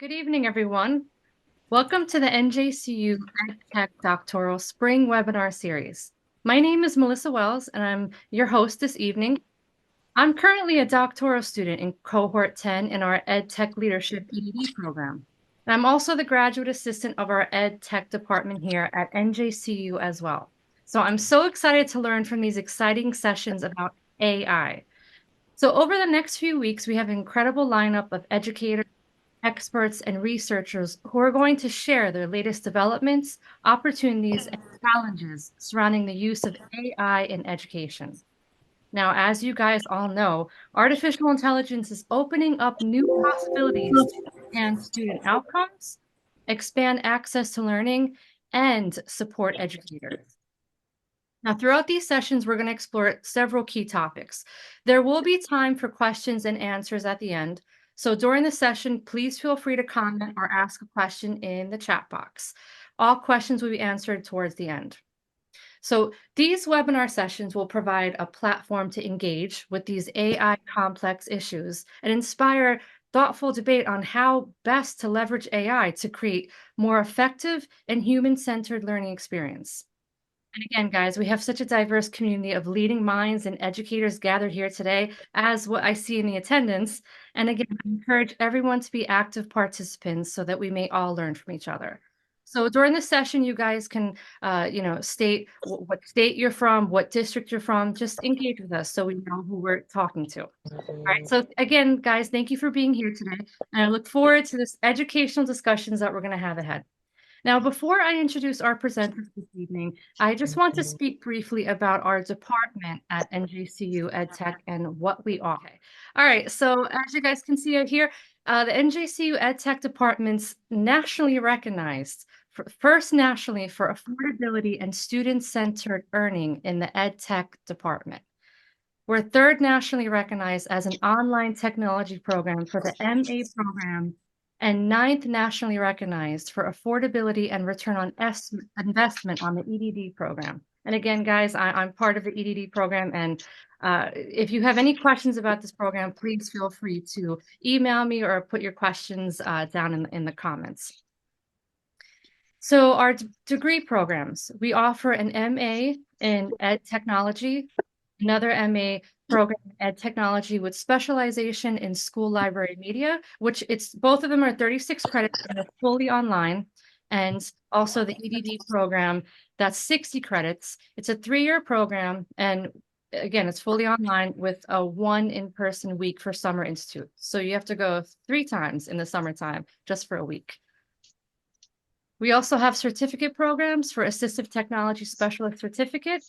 Good evening, everyone. Welcome to the NJCU EdTech Doctoral Spring Webinar Series. My name is Melissa Wells, and I'm your host this evening. I'm currently a doctoral student in Cohort 10 in our EdTech Leadership EDD program. And I'm also the graduate assistant of our EdTech department here at NJCU as well. So I'm so excited to learn from these exciting sessions about AI. So over the next few weeks, we have an incredible lineup of educators, experts, and researchers who are going to share their latest developments, opportunities, and challenges surrounding the use of AI in education. Now, as you guys all know, artificial intelligence is opening up new possibilities to enhance student outcomes, expand access to learning, and support educators. Now, throughout these sessions, we're going to explore several key topics. There will be time for questions and answers at the end. So during the session, please feel free to comment or ask a question in the chat box. All questions will be answered towards the end. So these webinar sessions will provide a platform to engage with these AI complex issues and inspire thoughtful debate on how best to leverage AI to create more effective and human-centered learning experience. And again, guys, we have such a diverse community of leading minds and educators gathered here today, as what I see in the attendance. And again, I encourage everyone to be active participants so that we may all learn from each other. So during the session, you guys can, state what state you're from, what district you're from. Just engage with us so we know who we're talking to. All right. So again, guys, thank you for being here today. And I look forward to this educational discussions that we're going to have ahead. Now, before I introduce our presenters this evening, I just want to speak briefly about our department at NJCU EdTech and what we offer. All right, so as you guys can see here, the NJCU EdTech department's nationally recognized, first nationally for affordability and student-centered earning in the EdTech department. We're third nationally recognized as an online technology program for the MA program and ninth nationally recognized for affordability and return on investment on the EDD program. And again, guys, I'm part of the EDD program. And if you have any questions about this program, please feel free to email me or put your questions down in the comments. So our degree programs, we offer an MA in Ed Technology, another MA program in Ed Technology with specialization in school library media, which both of them are 36 credits and it's fully online. And also the EDD program, that's 60 credits. It's a 3-year program. And again, it's fully online with a 1 in-person week for Summer Institute. So you have to go 3 times in the summertime just for a week. We also have certificate programs for Assistive Technology Specialist Certificate.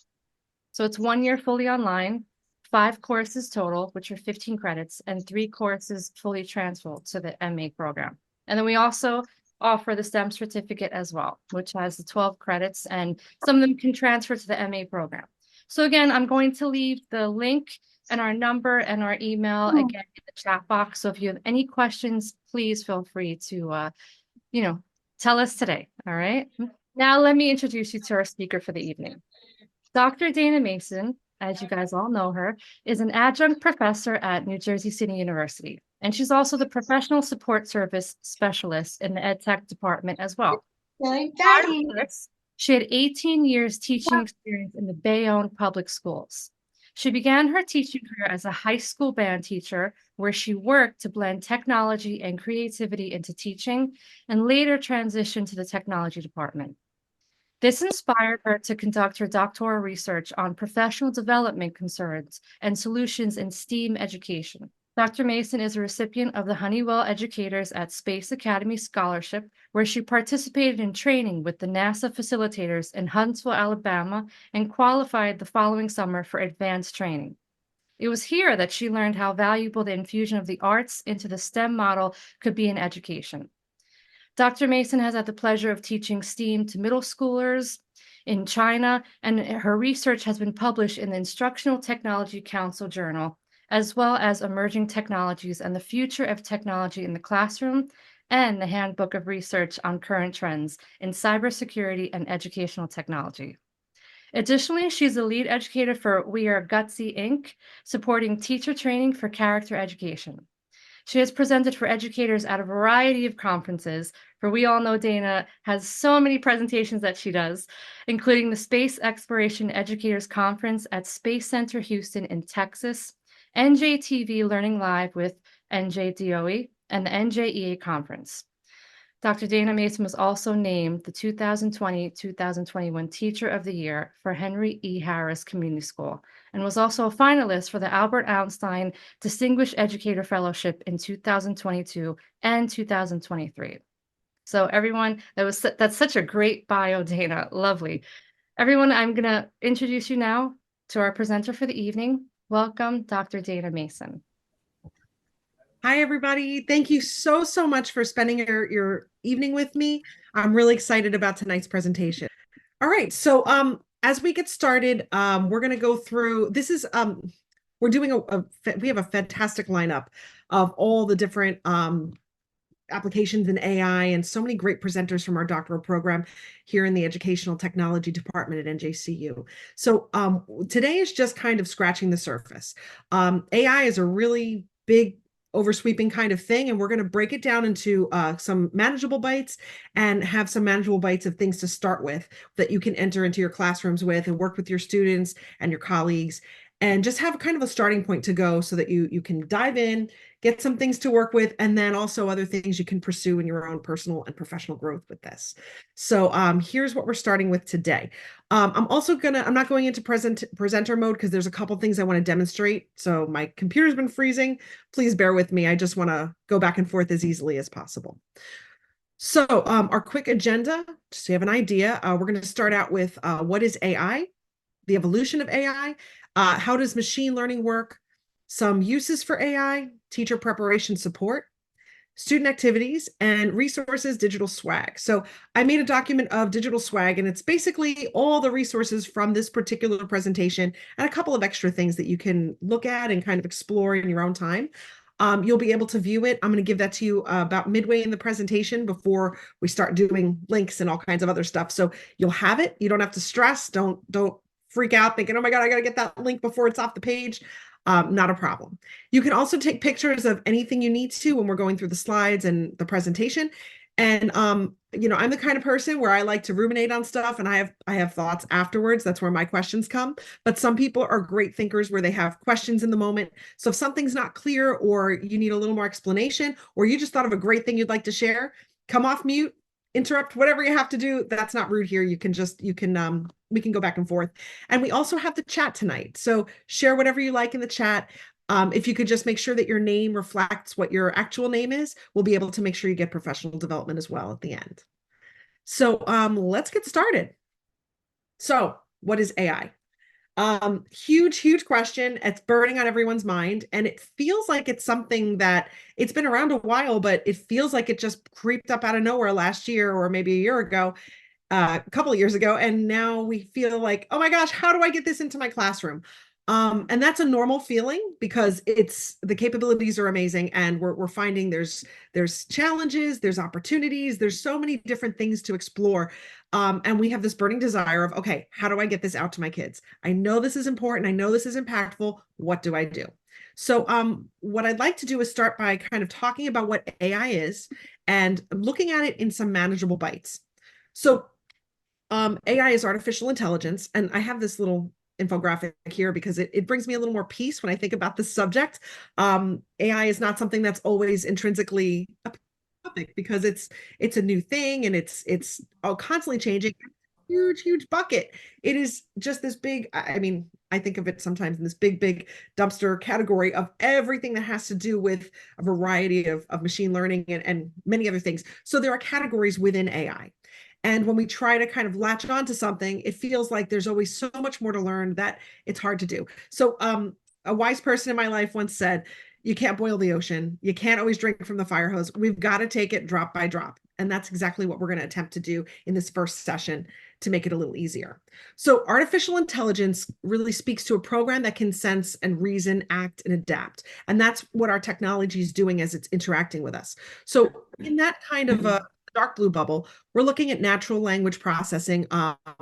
So it's 1 year fully online, 5 courses total, which are 15 credits, and 3 courses fully transferred to the MA program. And then we also offer the STEM certificate as well, which has the 12 credits, and some of them can transfer to the MA program. So again, I'm going to leave the link and our number and our email again in the chat box. So if you have any questions, please feel free to, tell us today. All right. Now let me introduce you to our speaker for the evening. Dr. Dana Mason, as you guys all know her, is an adjunct professor at New Jersey City University. And she's also the professional support service specialist in the EdTech department as well. She had 18 years teaching experience in the Bayonne public schools. She began her teaching career as a high school band teacher, where she worked to blend technology and creativity into teaching, and later transitioned to the technology department. This inspired her to conduct her doctoral research on professional development concerns and solutions in STEAM education. Dr. Mason is a recipient of the Honeywell Educators at Space Academy Scholarship, where she participated in training with the NASA facilitators in Huntsville, Alabama, and qualified the following summer for advanced training. It was here that she learned how valuable the infusion of the arts into the STEM model could be in education. Dr. Mason has had the pleasure of teaching STEAM to middle schoolers in China, and her research has been published in the Instructional Technology Council Journal, as well as Emerging Technologies and the Future of Technology in the Classroom, and the Handbook of Research on Current Trends in Cybersecurity and Educational Technology. Additionally, she's the lead educator for We Are Gutsy, Inc., supporting teacher training for character education. She has presented for educators at a variety of conferences, for we all know Dana has so many presentations that she does, including the Space Exploration Educators Conference at Space Center Houston in Texas, NJTV Learning Live with NJDOE, and the NJEA Conference. Dr. Dana Mason was also named the 2020-2021 Teacher of the Year for Henry E. Harris Community School and was also a finalist for the Albert Einstein Distinguished Educator Fellowship in 2022 and 2023. So everyone, that's such a great bio, Dana. Lovely. Everyone, I'm going to introduce you now to our presenter for the evening. Welcome, Dr. Dana Mason. Hi, everybody. Thank you so much for spending your evening with me. I'm really excited about tonight's presentation. All right, so as we get started, we're going to go through, this is, we're doing we have a fantastic lineup of all the different applications in AI and so many great presenters from our doctoral program here in the Educational Technology Department at NJCU. So today is just kind of scratching the surface. AI is a really big oversweeping kind of thing, and we're going to break it down into some manageable bites and have some manageable bites of things to start with that you can enter into your classrooms with and work with your students and your colleagues and just have kind of a starting point to go so that you can dive in, get some things to work with, and then also other things you can pursue in your own personal and professional growth with this. So here's what we're starting with today. I'm not going into presenter mode because there's a couple things I want to demonstrate. So my computer's been freezing. Please bear with me. I just want to go back and forth as easily as possible. So our quick agenda, just so you have an idea, we're going to start out with what is AI, the evolution of AI, how does machine learning work, some uses for AI, teacher preparation support, student activities, and resources, digital swag. So I made a document of digital swag, and it's basically all the resources from this particular presentation and a couple of extra things that you can look at and kind of explore in your own time. You'll be able to view it. I'm going to give that to you about midway in the presentation before we start doing links and all kinds of other stuff. So you'll have it. You don't have to stress. Don't freak out thinking, oh my God, I got to get that link before it's off the page. Not a problem. You can also take pictures of anything you need to when we're going through the slides and the presentation. And I'm the kind of person where I like to ruminate on stuff, and I have thoughts afterwards. That's where my questions come. But some people are great thinkers where they have questions in the moment. So if something's not clear or you need a little more explanation, or you just thought of a great thing you'd like to share, come off mute, interrupt, whatever you have to do. That's not rude here. We can go back and forth. And we also have the chat tonight. So share whatever you like in the chat. If you could just make sure that your name reflects what your actual name is, we'll be able to make sure you get professional development as well at the end. So let's get started. So what is AI? Huge question. It's burning on everyone's mind. And it feels like it's something that it's been around a while, but it feels like it just creeped up out of nowhere last year or maybe a year ago, a couple of years ago. And now we feel like, oh my gosh, how do I get this into my classroom? And that's a normal feeling because the capabilities are amazing, and we're finding there's challenges, there's opportunities, there's so many different things to explore. And we have this burning desire of, okay, how do I get this out to my kids? I know this is important. I know this is impactful. What do I do? So what I'd like to do is start by kind of talking about what AI is and looking at it in some manageable bites. So AI is artificial intelligence, and I have this little infographic here because it brings me a little more peace when I think about this subject. AI is not something that's always intrinsically a topic because it's a new thing, and it's constantly changing. Huge bucket. It is just this big, I mean, I think of it sometimes in this big dumpster category of everything that has to do with a variety of machine learning and many other things. So there are categories within AI. And when we try to kind of latch on to something, it feels like there's always so much more to learn that it's hard to do. So a wise person in my life once said, you can't boil the ocean. You can't always drink from the fire hose. We've got to take it drop by drop. And that's exactly what we're going to attempt to do in this first session to make it a little easier. So artificial intelligence really speaks to a program that can sense and reason, act, and adapt. And that's what our technology is doing as it's interacting with us. So in that kind of a dark blue bubble, we're looking at natural language processing,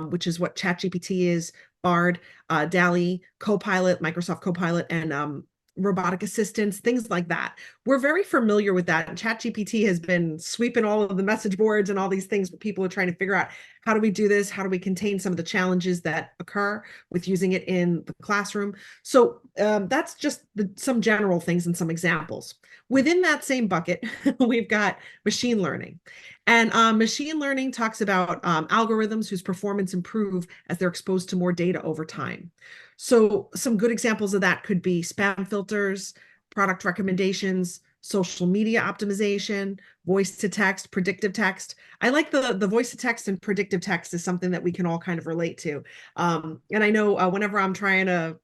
which is what ChatGPT is, Bard, DALL-E, Copilot, Microsoft Copilot, and robotic assistants, things like that. We're very familiar with that. And ChatGPT has been sweeping all of the message boards and all these things, but people are trying to figure out how do we do this? How do we contain some of the challenges that occur with using it in the classroom? So that's just some general things and some examples. Within that same bucket, we've got machine learning. And machine learning talks about algorithms whose performance improve as they're exposed to more data over time. So some good examples of that could be spam filters, product recommendations, social media optimization, voice to text, predictive text. I like the voice to text and predictive text is something that we can all kind of relate to. And I know whenever I'm trying to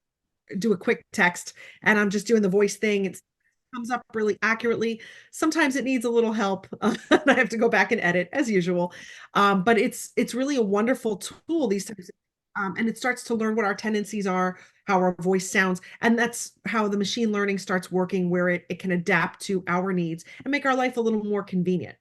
do a quick text and I'm just doing the voice thing, it comes up really accurately. Sometimes it needs a little help. And I have to go back and edit as usual. But it's really a wonderful tool, these types of, and it starts to learn what our tendencies are, how our voice sounds. And that's how the machine learning starts working, where it can adapt to our needs and make our life a little more convenient.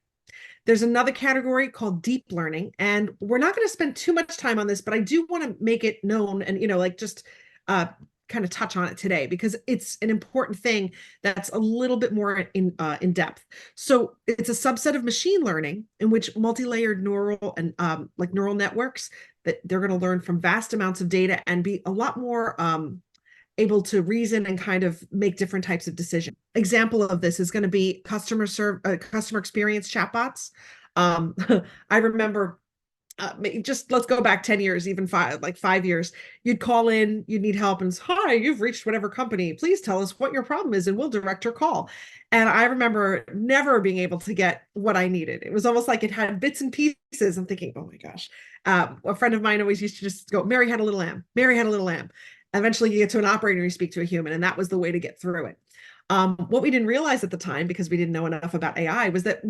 There's another category called deep learning, and we're not going to spend too much time on this, but I do want to make it known and, like just uh, kind of touch on it today because it's an important thing that's a little bit more in depth. So it's a subset of machine learning in which multi-layered neural and like neural networks that they're going to learn from vast amounts of data and be a lot more able to reason and kind of make different types of decisions. Example of this is going to be customer experience chatbots. Um, I remember just let's go back 10 years, even 5 years. You'd call in, you'd need help, and hi, you've reached whatever company. Please tell us what your problem is, and we'll direct your call. And I remember never being able to get what I needed. It was almost like it had bits and pieces. I'm thinking, oh my gosh. A friend of mine always used to just go, Mary had a little lamb. Mary had a little lamb. Eventually, you get to an operator and you speak to a human, and that was the way to get through it. What we didn't realize at the time, because we didn't know enough about AI, was that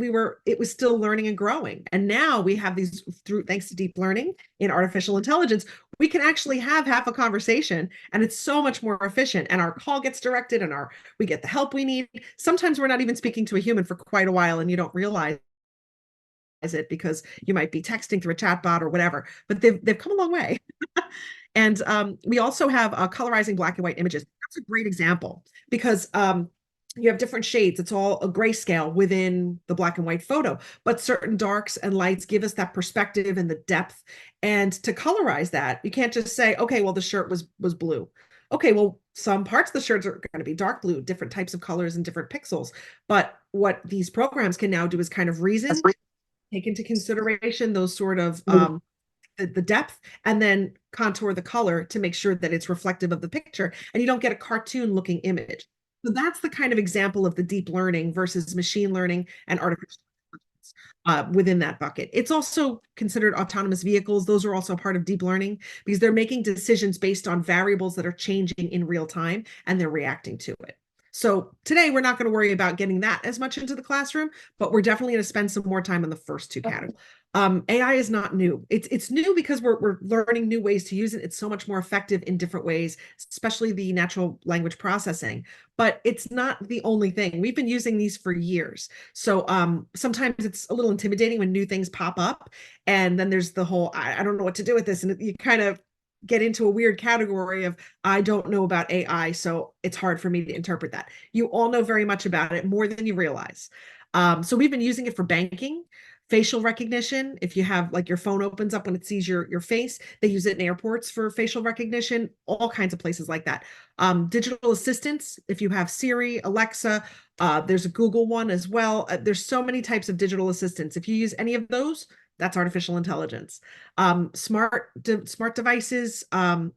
it was still learning and growing. And now we have these thanks to deep learning in artificial intelligence, we can actually have half a conversation and it's so much more efficient. And our call gets directed and we get the help we need. Sometimes we're not even speaking to a human for quite a while and you don't realize it because you might be texting through a chatbot or whatever, but they've come a long way. And we also have colorizing black and white images. That's a great example because you have different shades. It's all a grayscale within the black and white photo, but certain darks and lights give us that perspective and the depth. And to colorize that, you can't just say, okay, well, the shirt was blue. Okay, well, some parts of the shirts are going to be dark blue, different types of colors and different pixels. But what these programs can now do is kind of reason, take into consideration those sort of the depth and then contour the color to make sure that it's reflective of the picture and you don't get a cartoon looking image. So that's the kind of example of the deep learning versus machine learning and artificial within that bucket. It's also considered autonomous vehicles. Those are also part of deep learning because they're making decisions based on variables that are changing in real time and they're reacting to it. So today we're not going to worry about getting that as much into the classroom, but we're definitely going to spend some more time on the first two categories. AI is not new. It's new because we're learning new ways to use it. It's so much more effective in different ways, especially the natural language processing. But it's not the only thing. We've been using these for years. So sometimes it's a little intimidating when new things pop up. And then there's the whole, I don't know what to do with this. And you kind of get into a weird category of, I don't know about AI, so it's hard for me to interpret that. You all know very much about it, more than you realize. So we've been using it for banking, facial recognition. If you have like your phone opens up when it sees your face, they use it in airports for facial recognition, all kinds of places like that. Digital assistants, if you have Siri, Alexa, there's a Google one as well. There's so many types of digital assistants. If you use any of those, that's artificial intelligence. Smart devices,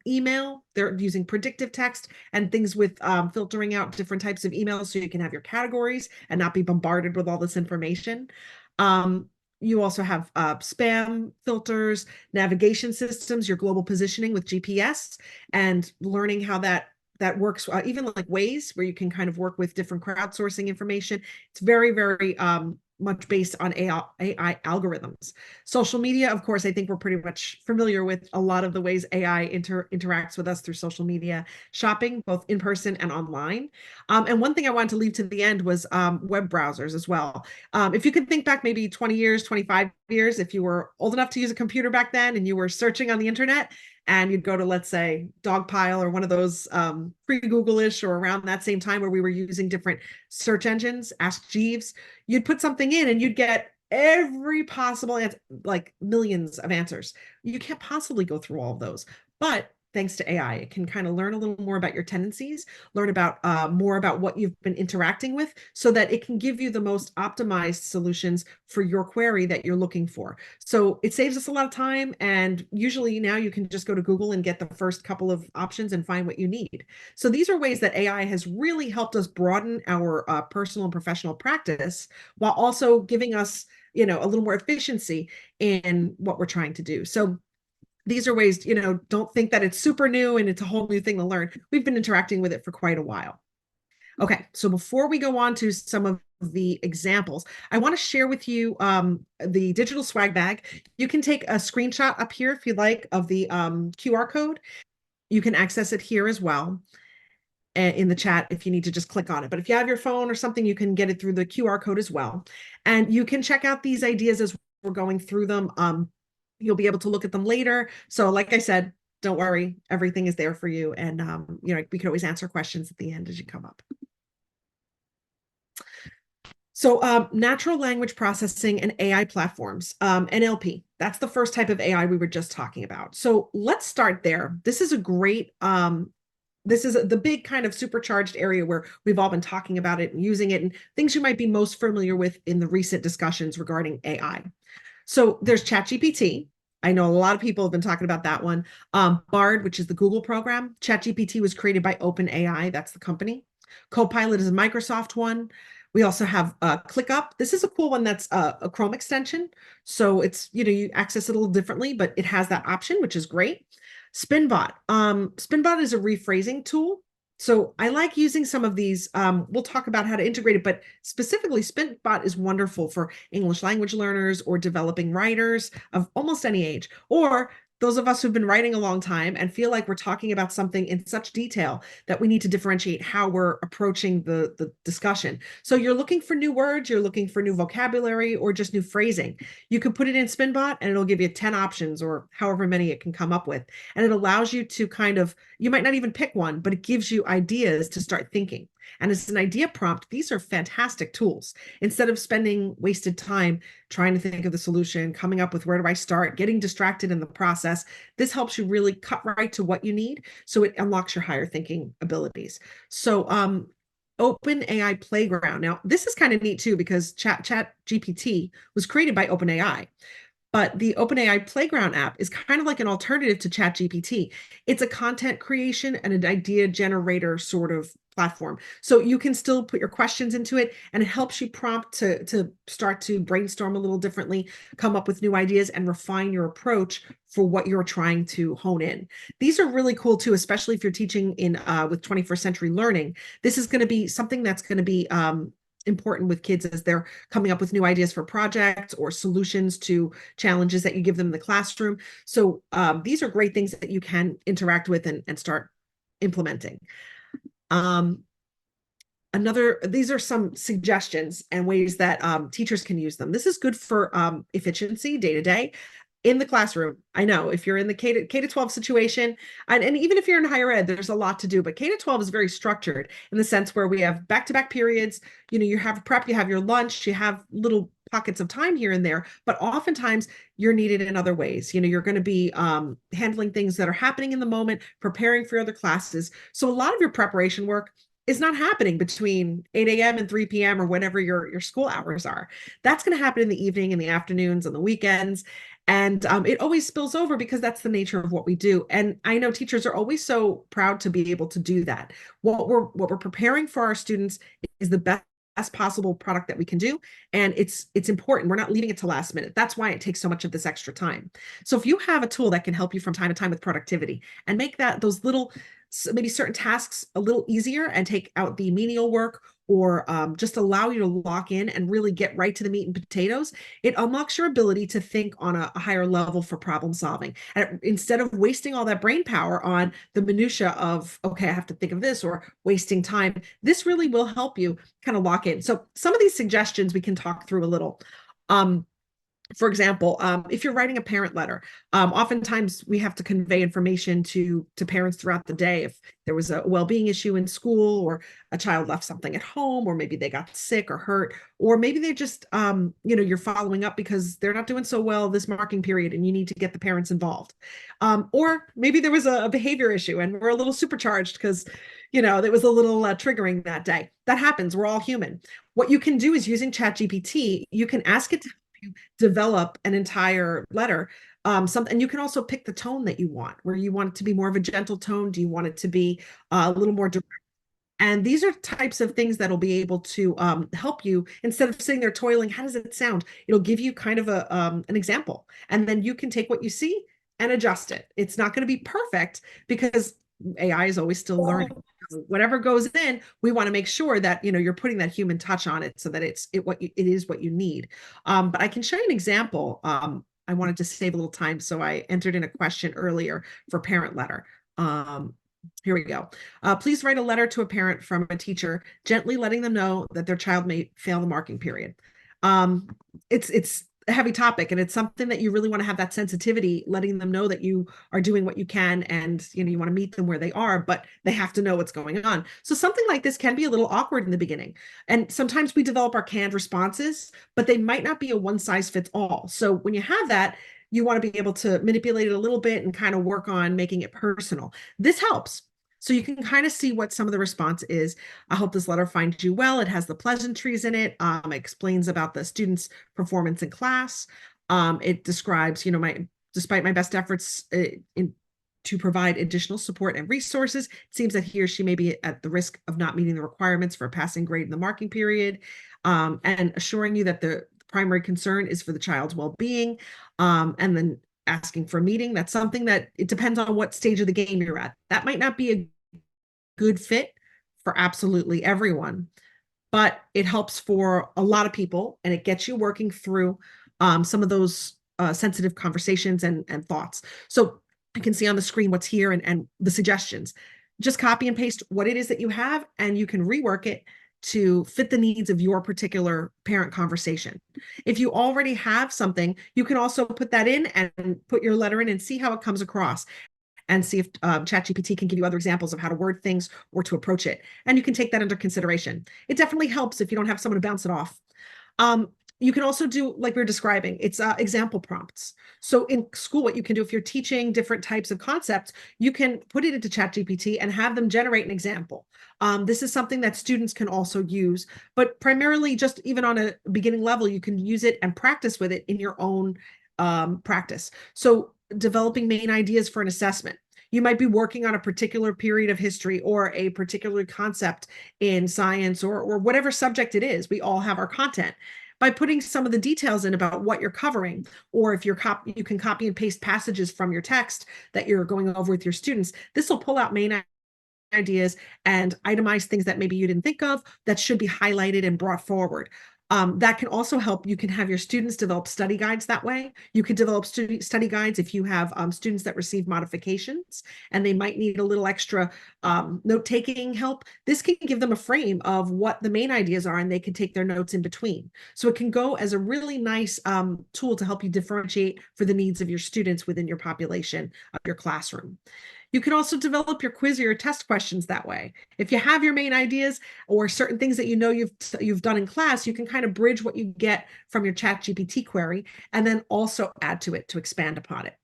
email, they're using predictive text and things with filtering out different types of emails so you can have your categories and not be bombarded with all this information. You also have spam filters, navigation systems, your global positioning with GPS, and learning how that works. Even like Waze, where you can kind of work with different crowdsourcing information. It's very, very much based on AI algorithms. Social media, of course, I think we're pretty much familiar with a lot of the ways AI interacts with us through social media, shopping, both in person and online. And one thing I wanted to leave to the end was web browsers as well. If you could think back maybe 20 years, 25 years, if you were old enough to use a computer back then and you were searching on the internet, and you'd go to, let's say, Dogpile or one of those pre-Google-ish or around that same time where we were using different search engines, Ask Jeeves, you'd put something in and you'd get every possible answer, like millions of answers. You can't possibly go through all of those. But thanks to AI, it can kind of learn a little more about your tendencies, learn about more about what you've been interacting with, so that it can give you the most optimized solutions for your query that you're looking for. So it saves us a lot of time. And usually now you can just go to Google and get the first couple of options and find what you need. So these are ways that AI has really helped us broaden our personal and professional practice while also giving us, a little more efficiency in what we're trying to do. So these are ways, don't think that it's super new and it's a whole new thing to learn. We've been interacting with it for quite a while. Okay, so before we go on to some of the examples, I want to share with you the digital swag bag. You can take a screenshot up here if you like of the QR code. You can access it here as well in the chat if you need to just click on it. But if you have your phone or something, you can get it through the QR code as well. And you can check out these ideas as we're going through them. You'll be able to look at them later. So like I said, don't worry, everything is there for you. And, we can always answer questions at the end as you come up. So natural language processing and AI platforms, NLP, that's the first type of AI we were just talking about. So let's start there. This is a great, this is the big kind of supercharged area where we've all been talking about it and using it and things you might be most familiar with in the recent discussions regarding AI. So there's ChatGPT. I know a lot of people have been talking about that one. Bard, which is the Google program. ChatGPT was created by OpenAI. That's the company. Copilot is a Microsoft one. We also have ClickUp. This is a cool one that's a Chrome extension. So it's, you access it a little differently, but it has that option, which is great. Spinbot. Spinbot is a rephrasing tool. So I like using some of these. We'll talk about how to integrate it, but specifically Spinbot is wonderful for English language learners or developing writers of almost any age, or those of us who've been writing a long time and feel like we're talking about something in such detail that we need to differentiate how we're approaching the discussion. So you're looking for new words, you're looking for new vocabulary, or just new phrasing. You can put it in Spinbot and it'll give you 10 options or however many it can come up with. And it allows you to you might not even pick one, but it gives you ideas to start thinking. And as an idea prompt, these are fantastic tools. Instead of spending wasted time trying to think of the solution, coming up with where do I start, getting distracted in the process, this helps you really cut right to what you need. So it unlocks your higher thinking abilities. So OpenAI Playground. Now, this is kind of neat too, because ChatGPT was created by OpenAI. But the OpenAI Playground app is kind of like an alternative to ChatGPT. It's a content creation and an idea generator sort of platform. So you can still put your questions into it, and it helps you prompt to start to brainstorm a little differently, come up with new ideas, and refine your approach for what you're trying to hone in. These are really cool too, especially if you're teaching in with 21st century learning. This is going to be something that's going to be important with kids as they're coming up with new ideas for projects or solutions to challenges that you give them in the classroom. So these are great things that you can interact with and start implementing. These are some suggestions and ways that teachers can use them. This is good for efficiency day to day in the classroom. I know if you're in the K to 12 situation, and even if you're in higher ed, there's a lot to do, but K to 12 is very structured in the sense where we have back-to-back periods. You have prep, you have your lunch, you have little pockets of time here and there, but oftentimes you're needed in other ways. You're going to be handling things that are happening in the moment, preparing for other classes. So a lot of your preparation work is not happening between 8 a.m. and 3 p.m. or whenever your school hours are. That's going to happen in the evening, in the afternoons, on the weekends. And it always spills over because that's the nature of what we do. And I know teachers are always so proud to be able to do that. What we're preparing for our students is the best possible product that we can do. And it's important. We're not leaving it to last minute. That's why it takes so much of this extra time. So if you have a tool that can help you from time to time with productivity and make those little, maybe certain tasks a little easier and take out the menial work, or just allow you to lock in and really get right to the meat and potatoes, it unlocks your ability to think on a higher level for problem solving. And instead of wasting all that brain power on the minutia of, okay, I have to think of this, or wasting time, this really will help you kind of lock in. So some of these suggestions we can talk through a little. For example, if you're writing a parent letter, oftentimes we have to convey information to parents throughout the day. If there was a well-being issue in school, or a child left something at home, or maybe they got sick or hurt, or maybe they just, you're following up because they're not doing so well this marking period, and you need to get the parents involved. Or maybe there was a behavior issue, and we're a little supercharged because, it was a little triggering that day. That happens. We're all human. What you can do is, using ChatGPT, you can ask it to develop an entire letter. And you can also pick the tone that you want, where you want it to be more of a gentle tone. Do you want it to be a little more direct? And these are types of things that'll be able to help you, instead of sitting there toiling. How does it sound? It'll give you kind of an example, and then you can take what you see and adjust it. It's not going to be perfect because AI is always still learning. Whatever goes in, we want to make sure that you're putting that human touch on it, so that it is what you need. But I can show you an example. I wanted to save a little time, so I entered in a question earlier for parent letter. Here we go. Please write a letter to a parent from a teacher, gently letting them know that their child may fail the marking period. Um, it's a heavy topic, and it's something that you really want to have that sensitivity, letting them know that you are doing what you can, and you want to meet them where they are, but they have to know what's going on. So something like this can be a little awkward in the beginning. And sometimes we develop our canned responses, but they might not be a one size fits all. So when you have that, you want to be able to manipulate it a little bit and kind of work on making it personal. This helps. So you can kind of see what some of the response is. I hope this letter finds you well. It has the pleasantries in it. It explains about the student's performance in class. It describes, despite my best efforts to provide additional support and resources, it seems that he or she may be at the risk of not meeting the requirements for a passing grade in the marking period, and assuring you that the primary concern is for the child's well-being, and then asking for a meeting. That's something that it depends on what stage of the game you're at. That might not be a good fit for absolutely everyone, but it helps for a lot of people, and it gets you working through some of those sensitive conversations and thoughts. So you can see on the screen what's here, and the suggestions. Just copy and paste what it is that you have, and you can rework it to fit the needs of your particular parent conversation. If you already have something, you can also put that in and put your letter in and see how it comes across, and see if ChatGPT can give you other examples of how to word things or to approach it. And you can take that under consideration. It definitely helps if you don't have someone to bounce it off. You can also do, like we are describing, it's example prompts. So in school, what you can do, if you're teaching different types of concepts, you can put it into ChatGPT and have them generate an example. This is something that students can also use, but primarily just even on a beginning level, you can use it and practice with it in your own practice. So developing main ideas for an assessment. You might be working on a particular period of history or a particular concept in science, or whatever subject it is. We all have our content. By putting some of the details in about what you're covering, or if you can copy and paste passages from your text that you're going over with your students. This will pull out main ideas and itemize things that maybe you didn't think of that should be highlighted and brought forward. That can also help. You can have your students develop study guides that way. You could develop study guides if you have students that receive modifications and they might need a little extra note-taking help. This can give them a frame of what the main ideas are, and they can take their notes in between. So it can go as a really nice tool to help you differentiate for the needs of your students within your population of your classroom. You can also develop your quiz or your test questions that way. If you have your main ideas or certain things that you've done in class, you can kind of bridge what you get from your ChatGPT query and then also add to it to expand upon it.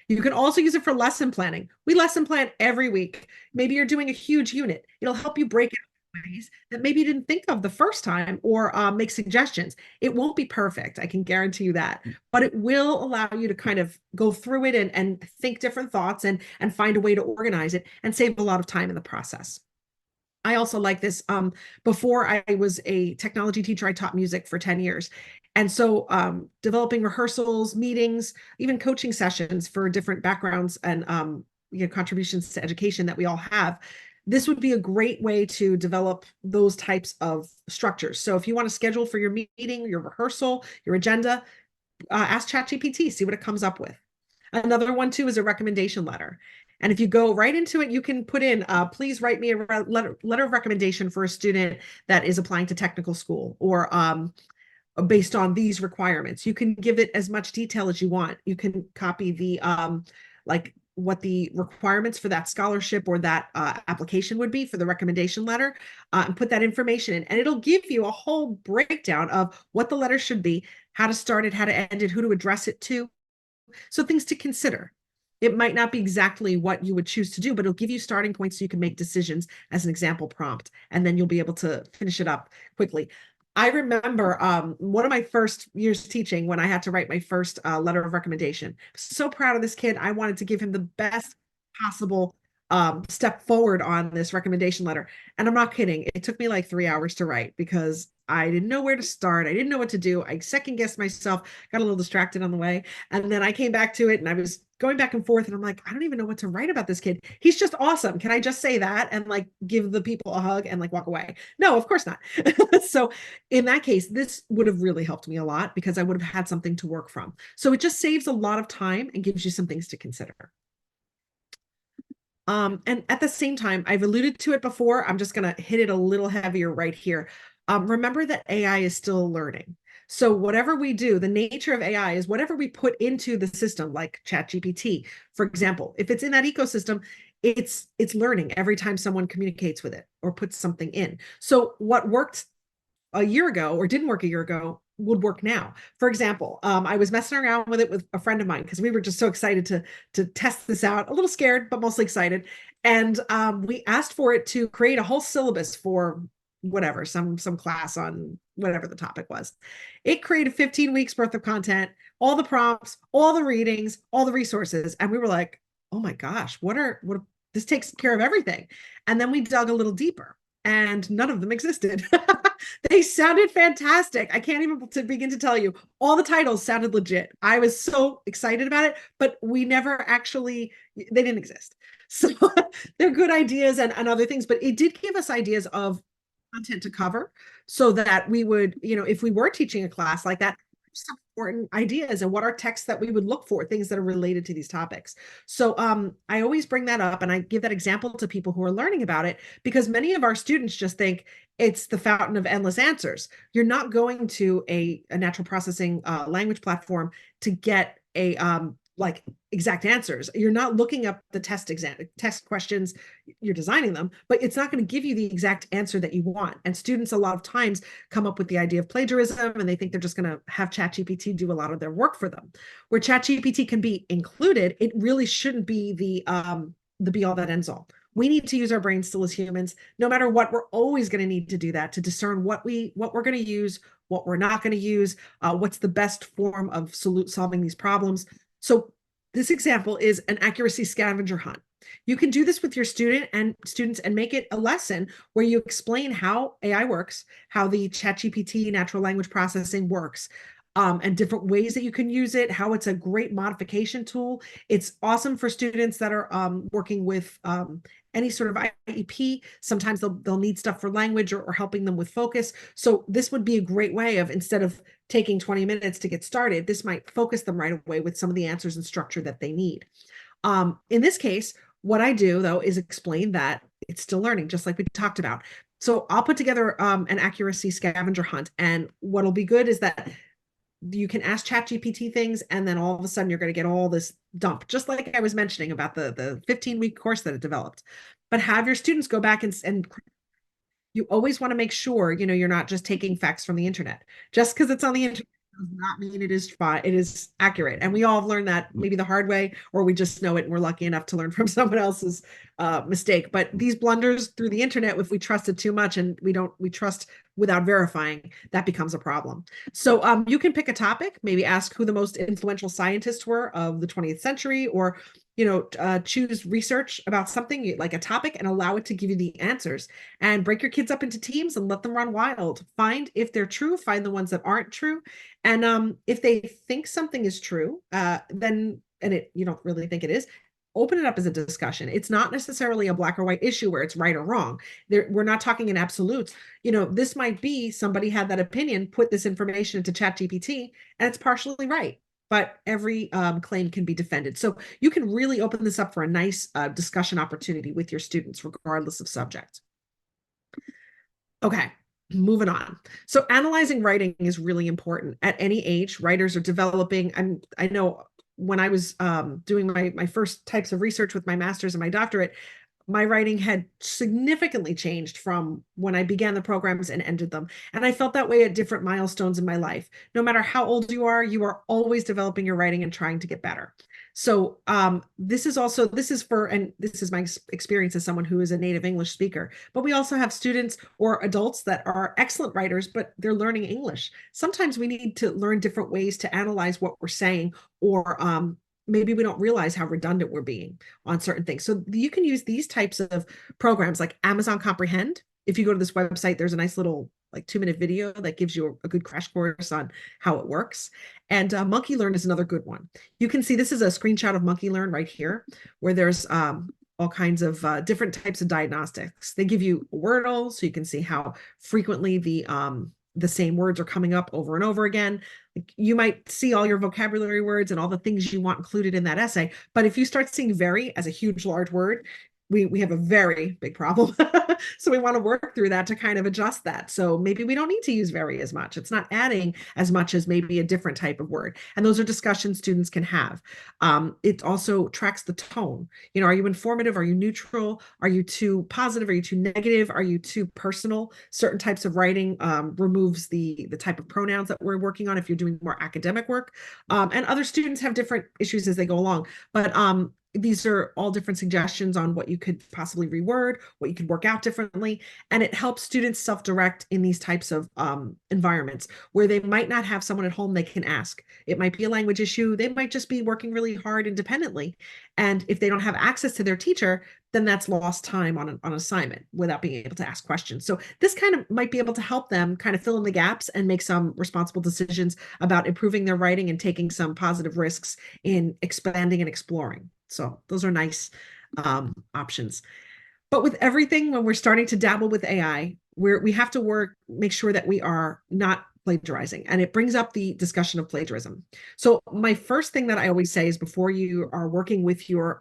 You can also use it for lesson planning. We lesson plan every week. Maybe you're doing a huge unit. It'll help you break it ways that maybe you didn't think of the first time, or make suggestions. It won't be perfect, I can guarantee you that, but it will allow you to kind of go through it and think different thoughts and find a way to organize it and save a lot of time in the process. I also like this. Before I was a technology teacher, I taught music for 10 years. And so developing rehearsals, meetings, even coaching sessions for different backgrounds and contributions to education that we all have, this would be a great way to develop those types of structures. So if you want to schedule for your meeting, your rehearsal, your agenda, ask ChatGPT, see what it comes up with. Another one too is a recommendation letter. And if you go right into it, you can put in, please write me a letter of recommendation for a student that is applying to technical school, or based on these requirements. You can give it as much detail as you want. You can copy the like what the requirements for that scholarship or that application would be for the recommendation letter, and put that information in. And it'll give you a whole breakdown of what the letter should be, how to start it, how to end it, who to address it to. So things to consider. It might not be exactly what you would choose to do, but it'll give you starting points so you can make decisions as an example prompt, and then you'll be able to finish it up quickly. I remember one of my first years teaching when I had to write my first letter of recommendation. So proud of this kid. I wanted to give him the best possible step forward on this recommendation letter. And I'm not kidding. It took me like 3 hours to write because I didn't know where to start. I didn't know what to do. I second guessed myself, got a little distracted on the way. And then I came back to it and I was going back and forth and I'm like, I don't even know what to write about this kid. He's just awesome. Can I just say that and like give the people a hug and like walk away? No, of course not. So in that case, this would have really helped me a lot because I would have had something to work from. So it just saves a lot of time and gives you some things to consider. And at the same time, I've alluded to it before. I'm just going to hit it a little heavier right here. Remember that AI is still learning. So whatever we do, the nature of AI is whatever we put into the system, like ChatGPT, for example, if it's in that ecosystem, it's learning every time someone communicates with it or puts something in. So what worked a year ago or didn't work a year ago would work now. For example, I was messing around with it with a friend of mine because we were just so excited to test this out, a little scared, but mostly excited. And we asked for it to create a whole syllabus for whatever, some class on whatever the topic was. It created 15 weeks worth of content, all the prompts, all the readings, all the resources. And we were like, oh my gosh, what this takes care of everything. And then we dug a little deeper and none of them existed. They sounded fantastic. I can't even begin to tell you. All the titles sounded legit. I was so excited about it, but we never actually, they didn't exist. So they're good ideas and other things, but it did give us ideas of content to cover so that we would, if we were teaching a class like that, some important ideas and what are texts that we would look for, things that are related to these topics. So I always bring that up and I give that example to people who are learning about it because many of our students just think it's the fountain of endless answers. You're not going to a natural processing language platform to get a like exact answers. You're not looking up the test questions, you're designing them, but it's not going to give you the exact answer that you want. And students a lot of times come up with the idea of plagiarism and they think they're just going to have ChatGPT do a lot of their work for them. Where ChatGPT can be included, it really shouldn't be the be all that ends all. We need to use our brains still as humans. No matter what, we're always going to need to do that to discern what we're going to use, what we're not going to use, what's the best form of solving these problems. So this example is an accuracy scavenger hunt. You can do this with your students and make it a lesson where you explain how AI works, how the ChatGPT natural language processing works, and different ways that you can use it, how it's a great modification tool. It's awesome for students that are working with any sort of IEP. Sometimes they'll need stuff for language or helping them with focus. So this would be a great way of, instead of taking 20 minutes to get started, this might focus them right away with some of the answers and structure that they need. In this case, what I do though is explain that it's still learning, just like we talked about. So I'll put together an accuracy scavenger hunt. And what'll be good is that you can ask ChatGPT things, and then all of a sudden you're going to get all this dump, just like I was mentioning about the 15-week course that it developed. But have your students go back and you always want to make sure, you're not just taking facts from the internet. Just because it's on the internet does not mean it is fine. It is accurate. And we all have learned that maybe the hard way, or we just know it and we're lucky enough to learn from someone else's mistake. But these blunders through the internet, if we trust it too much and we trust without verifying, that becomes a problem. So you can pick a topic, maybe ask who the most influential scientists were of the 20th century, or choose research about something like a topic and allow it to give you the answers, and break your kids up into teams and let them run wild. Find if they're true, find the ones that aren't true. And if they think something is true, then, and you don't really think it is, open it up as a discussion. It's not necessarily a black or white issue where it's right or wrong. We're not talking in absolutes. This might be somebody had that opinion, put this information into ChatGPT, and it's partially right, but every claim can be defended. So you can really open this up for a nice discussion opportunity with your students, regardless of subject. Okay. Moving on. So analyzing writing is really important at any age. Writers are developing. I know when I was doing my first types of research with my master's and my doctorate, my writing had significantly changed from when I began the programs and ended them. And I felt that way at different milestones in my life. No matter how old you are always developing your writing and trying to get better. So this is for, and this is my experience as someone who is a native English speaker, but we also have students or adults that are excellent writers, but they're learning English. Sometimes we need to learn different ways to analyze what we're saying, or maybe we don't realize how redundant we're being on certain things. So you can use these types of programs like Amazon Comprehend. If you go to this website, there's a nice little like 2-minute video that gives you a good crash course on how it works. And Monkey Learn is another good one. You can see this is a screenshot of Monkey Learn right here, where there's all kinds of different types of diagnostics. They give you a Wordle, so you can see how frequently the same words are coming up over and over again. You might see all your vocabulary words and all the things you want included in that essay. But if you start seeing very as a huge, large word, we have a very big problem. So we want to work through that to kind of adjust that. So maybe we don't need to use very as much. It's not adding as much as maybe a different type of word. And those are discussions students can have. It also tracks the tone. You know, are you informative? Are you neutral? Are you too positive? Are you too negative? Are you too personal? Certain types of writing removes the type of pronouns that we're working on if you're doing more academic work. And other students have different issues as they go along. But these are all different suggestions on what you could possibly reword, what you could work out differently. And it helps students self-direct in these types of environments where they might not have someone at home they can ask. It might be a language issue. They might just be working really hard independently. And if they don't have access to their teacher, then that's lost time on assignment without being able to ask questions. So this kind of might be able to help them kind of fill in the gaps and make some responsible decisions about improving their writing and taking some positive risks in expanding and exploring. So those are nice options. But with everything, when we're starting to dabble with AI, we have to make sure that we are not plagiarizing. And it brings up the discussion of plagiarism. So my first thing that I always say is before you are working with your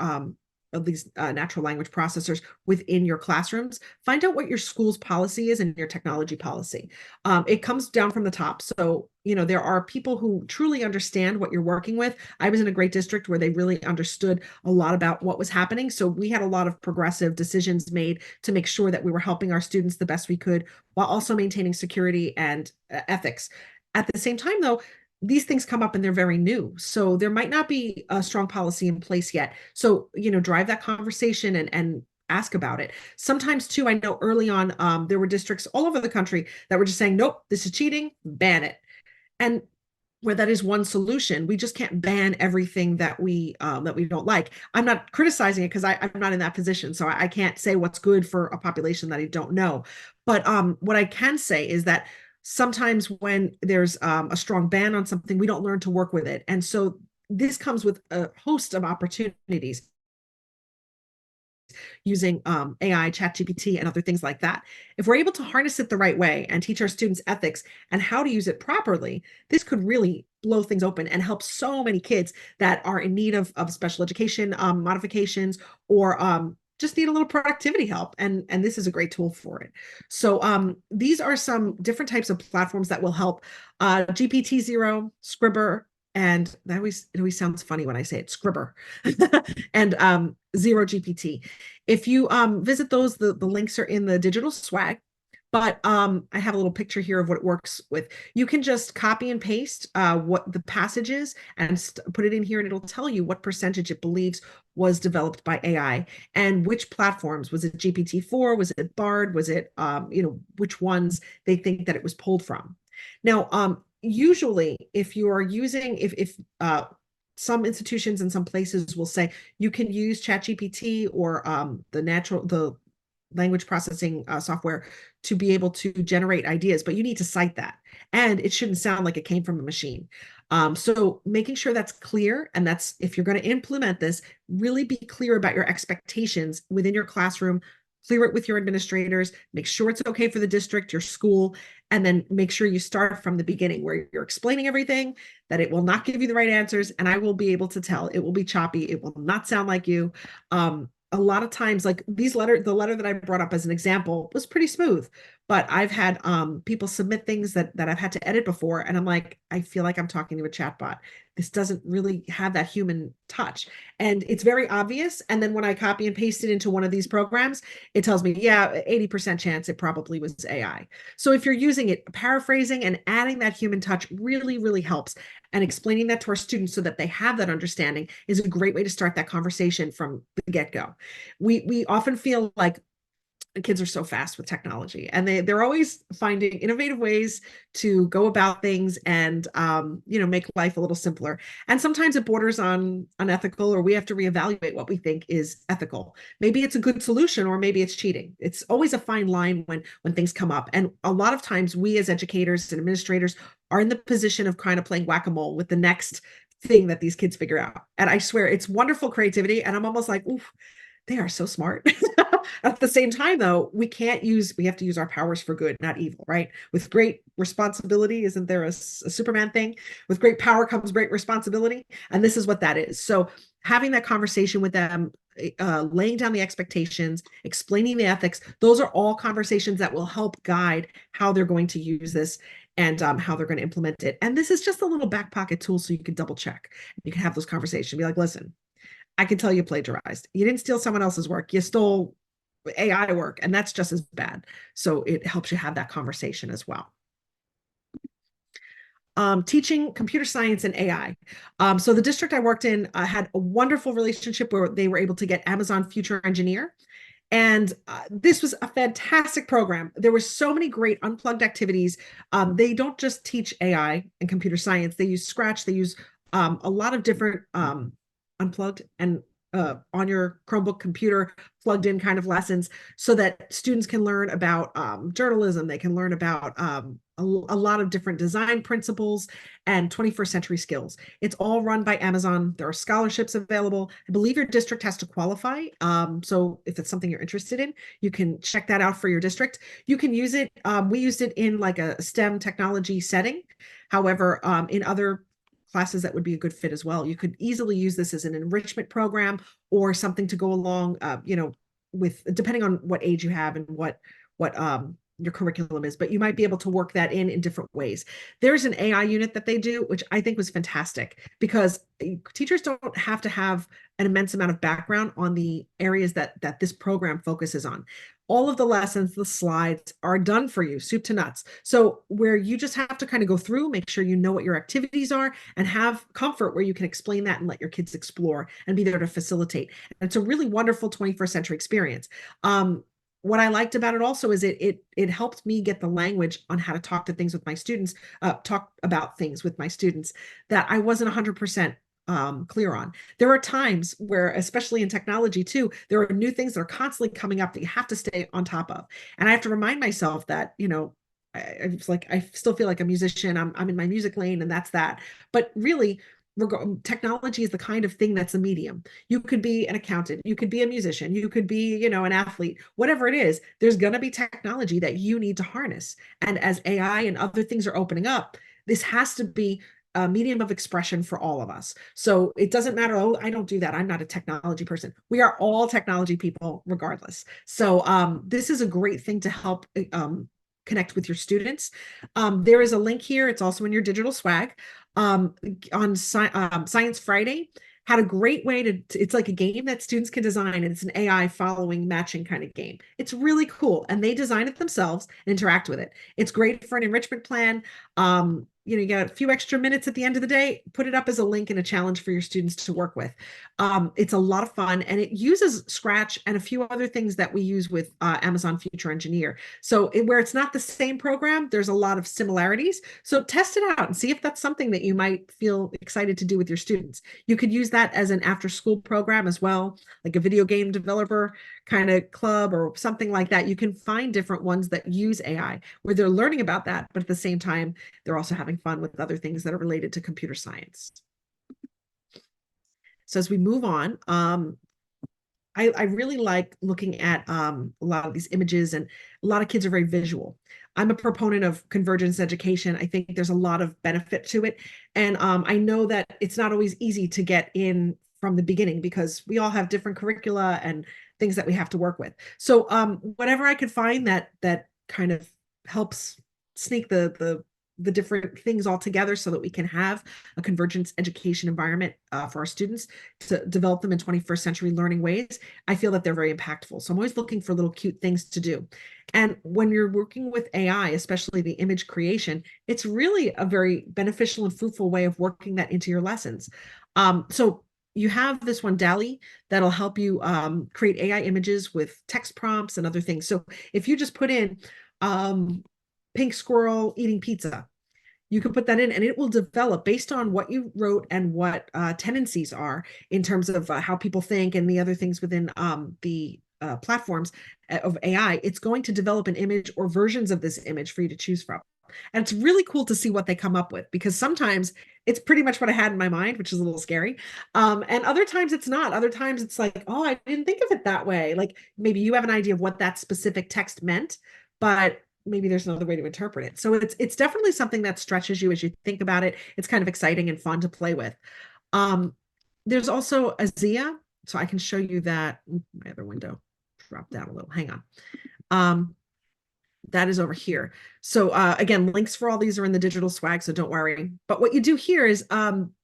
of these natural language processors within your classrooms, find out what your school's policy is and your technology policy. It comes down from the top. So, you know, there are people who truly understand what you're working with. I was in a great district where they really understood a lot about what was happening. So we had a lot of progressive decisions made to make sure that we were helping our students the best we could while also maintaining security and ethics. At the same time, though, these things come up and they're very new. So there might not be a strong policy in place yet. So, you know, drive that conversation and ask about it. Sometimes too, I know early on, there were districts all over the country that were just saying, nope, this is cheating, ban it. And where that is one solution, we just can't ban everything that we don't like. I'm not criticizing it because I'm not in that position, so I can't say what's good for a population that I don't know. But what I can say is that sometimes when there's a strong ban on something, we don't learn to work with it, and so this comes with a host of opportunities using AI, ChatGPT, and other things like that. If we're able to harness it the right way and teach our students ethics and how to use it properly, this could really blow things open and help so many kids that are in need of special education modifications or just need a little productivity help. And this is a great tool for it. So these are some different types of platforms that will help. GPT-0, Scribber, and it always sounds funny when I say it, Scribber, and Zero GPT. If you visit those, the links are in the digital swag. But I have a little picture here of what it works with. You can just copy and paste what the passage is and put it in here, and it'll tell you what percentage it believes was developed by AI and which platforms. Was it GPT-4? Was it Bard? Was it, you know, which ones they think that it was pulled from? Now, usually, if you are using, if some institutions and some places will say you can use ChatGPT or the language processing software to be able to generate ideas, but you need to cite that. And it shouldn't sound like it came from a machine. So making sure that's clear, and that's if you're going to implement this, really be clear about your expectations within your classroom, clear it with your administrators, make sure it's okay for the district, your school, and then make sure you start from the beginning where you're explaining everything, that it will not give you the right answers, and I will be able to tell. It will be choppy. It will not sound like you. A lot of times, like the letter that I brought up as an example was pretty smooth, but I've had people submit things that I've had to edit before, and I'm like, I feel like I'm talking to a chatbot. This doesn't really have that human touch. And it's very obvious. And then when I copy and paste it into one of these programs, it tells me, yeah, 80% chance it probably was AI. So if you're using it, paraphrasing and adding that human touch really, really helps. And explaining that to our students so that they have that understanding is a great way to start that conversation from the get-go. We often feel like kids are so fast with technology, and they're always finding innovative ways to go about things and make life a little simpler. And sometimes it borders on unethical, or we have to reevaluate what we think is ethical. Maybe it's a good solution, or maybe it's cheating. It's always a fine line when things come up. And a lot of times we as educators and administrators are in the position of kind of playing whack-a-mole with the next thing that these kids figure out. And I swear it's wonderful creativity, and I'm almost like, oof, they are so smart. At the same time, though, we have to use our powers for good, not evil, right? With great responsibility, isn't there a Superman thing? With great power comes great responsibility. And this is what that is. So having that conversation with them, laying down the expectations, explaining the ethics, those are all conversations that will help guide how they're going to use this and how they're going to implement it. And this is just a little back pocket tool so you can double check. You can have those conversations. Be like, listen, I can tell you plagiarized. You didn't steal someone else's work. You stole AI work, and that's just as bad. So it helps you have that conversation as well. Teaching computer science and AI. So the district I worked in had a wonderful relationship where they were able to get Amazon Future Engineer. And this was a fantastic program. There were so many great unplugged activities. They don't just teach AI and computer science. They use Scratch. They use a lot of different unplugged and on your Chromebook computer plugged in kind of lessons so that students can learn about journalism. They can learn about a lot of different design principles and 21st century skills. It's all run by Amazon. There are scholarships available. I believe your district has to qualify. So if it's something you're interested in, you can check that out for your district. You can use it. We used it in like a STEM technology setting. However, in other classes that would be a good fit as well. You could easily use this as an enrichment program or something to go along, with depending on what age you have and what your curriculum is, but you might be able to work that in different ways. There's an AI unit that they do, which I think was fantastic because teachers don't have to have an immense amount of background on the areas that this program focuses on. All of the lessons, the slides are done for you, soup to nuts. So where you just have to kind of go through, make sure you know what your activities are and have comfort where you can explain that and let your kids explore and be there to facilitate. And it's a really wonderful 21st century experience. What I liked about it also is it helped me get the language on how to talk to things with my students, talk about things with my students that I wasn't 100% clear on. There are times where, especially in technology too, there are new things that are constantly coming up that you have to stay on top of. And I have to remind myself that, I still feel like a musician. I'm in my music lane and that's that. But really, technology is the kind of thing that's a medium. You could be an accountant, you could be a musician, you could be, an athlete, whatever it is, there's going to be technology that you need to harness. And as AI and other things are opening up, this has to be a medium of expression for all of us. So it doesn't matter, oh, I don't do that, I'm not a technology person. We are all technology people regardless. So this is a great thing to help connect with your students. There is a link here. It's also in your digital swag. On Science Friday, had a great way it's like a game that students can design, and it's an AI following matching kind of game. It's really cool. And they design it themselves and interact with it. It's great for an enrichment plan. You got a few extra minutes at the end of the day, put it up as a link and a challenge for your students to work with. It's a lot of fun, and it uses Scratch and a few other things that we use with Amazon Future Engineer. So where it's not the same program, there's a lot of similarities. So test it out and see if that's something that you might feel excited to do with your students. You could use that as an after school program as well, like a video game developer kind of club or something like that. You can find different ones that use AI where they're learning about that, but at the same time, they're also having fun with other things that are related to computer science. So as we move on, I really like looking at a lot of these images, and a lot of kids are very visual. I'm a proponent of convergence education. I think there's a lot of benefit to it. And I know that it's not always easy to get in from the beginning because we all have different curricula and things that we have to work with. So whatever I could find that kind of helps sneak the different things all together so that we can have a convergence education environment for our students to develop them in 21st century learning ways. I feel that they're very impactful. So I'm always looking for little cute things to do. And when you're working with AI, especially the image creation, it's really a very beneficial and fruitful way of working that into your lessons. So you have this one, DALL-E, that'll help you create AI images with text prompts and other things. So if you just put in um, pink squirrel eating pizza, you can put that in and it will develop based on what you wrote and what tendencies are in terms of how people think and the other things within the platforms of AI. It's going to develop an image or versions of this image for you to choose from. And it's really cool to see what they come up with because sometimes it's pretty much what I had in my mind, which is a little scary. And other times it's not. Other times it's like, oh, I didn't think of it that way. Like maybe you have an idea of what that specific text meant, but maybe there's another way to interpret it. So it's definitely something that stretches you as you think about it. It's kind of exciting and fun to play with. Um, there's also Azia, so I can show you that. My other window dropped down a little. Hang on. Um, that is over here. So again, links for all these are in the digital swag, so don't worry. But what you do here is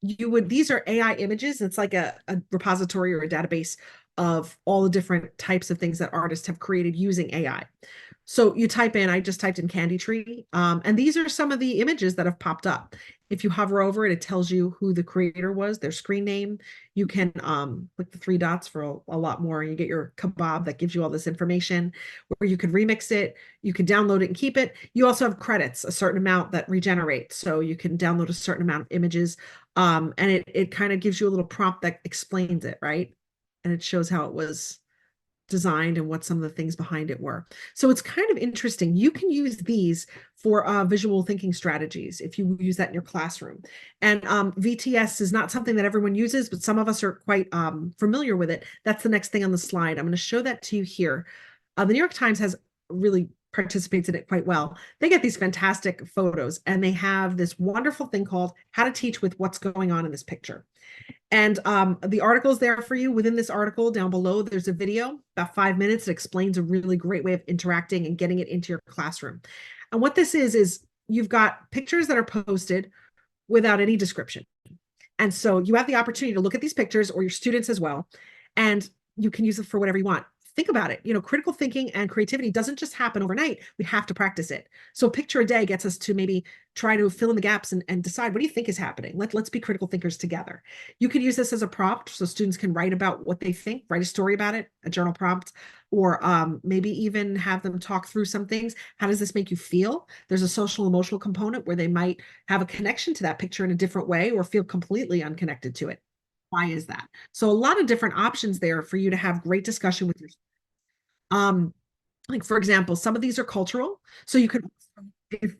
these are AI images. It's like a repository or a database of all the different types of things that artists have created using AI. So you type in, I just typed in candy tree, and these are some of the images that have popped up. If you hover over it, it tells you who the creator was, their screen name. You can click the three dots for a lot more, and you get your kebab that gives you all this information, where you can remix it, you can download it and keep it. You also have credits, a certain amount that regenerate, so you can download a certain amount of images, and it kind of gives you a little prompt that explains it, right? And it shows how it was designed and what some of the things behind it were. So it's kind of interesting. You can use these for visual thinking strategies if you use that in your classroom. And VTS is not something that everyone uses, but some of us are quite familiar with it. That's the next thing on the slide. I'm going to show that to you here. The New York Times has really participates in it quite well. They get these fantastic photos and they have this wonderful thing called How to Teach with What's Going On in This Picture. And the article is there for you. Within this article down below, there's a video, about 5 minutes. It explains a really great way of interacting and getting it into your classroom. And what this is you've got pictures that are posted without any description. And so you have the opportunity to look at these pictures or your students as well, and you can use it for whatever you want. Think about it. Critical thinking and creativity doesn't just happen overnight. We have to practice it. So a picture a day gets us to maybe try to fill in the gaps and decide, what do you think is happening? Let's be critical thinkers together. You could use this as a prompt so students can write about what they think, write a story about it, a journal prompt, or maybe even have them talk through some things. How does this make you feel? There's a social emotional component where they might have a connection to that picture in a different way or feel completely unconnected to it. Why is that? So a lot of different options there for you to have great discussion with your like for example, some of these are cultural. So you could, if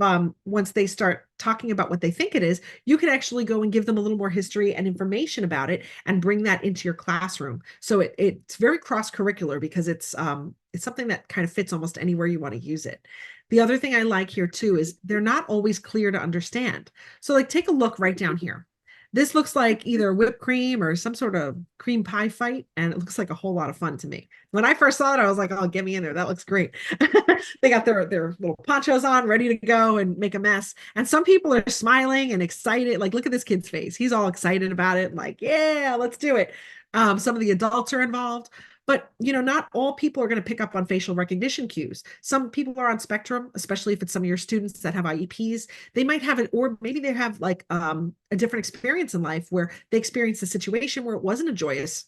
once they start talking about what they think it is, you could actually go and give them a little more history and information about it and bring that into your classroom. So it's very cross-curricular because it's something that kind of fits almost anywhere you want to use it. The other thing I like here too is they're not always clear to understand. So like take a look right down here. This looks like either whipped cream or some sort of cream pie fight, and it looks like a whole lot of fun to me. When I first saw it, I was like, oh, get me in there. That looks great. They got their little ponchos on, ready to go and make a mess. And some people are smiling and excited. Like, look at this kid's face. He's all excited about it. Like, yeah, let's do it. Some of the adults are involved. But not all people are going to pick up on facial recognition cues. Some people are on spectrum, especially if it's some of your students that have IEPs. They might have it, or maybe they have like a different experience in life where they experienced a situation where it wasn't a joyous,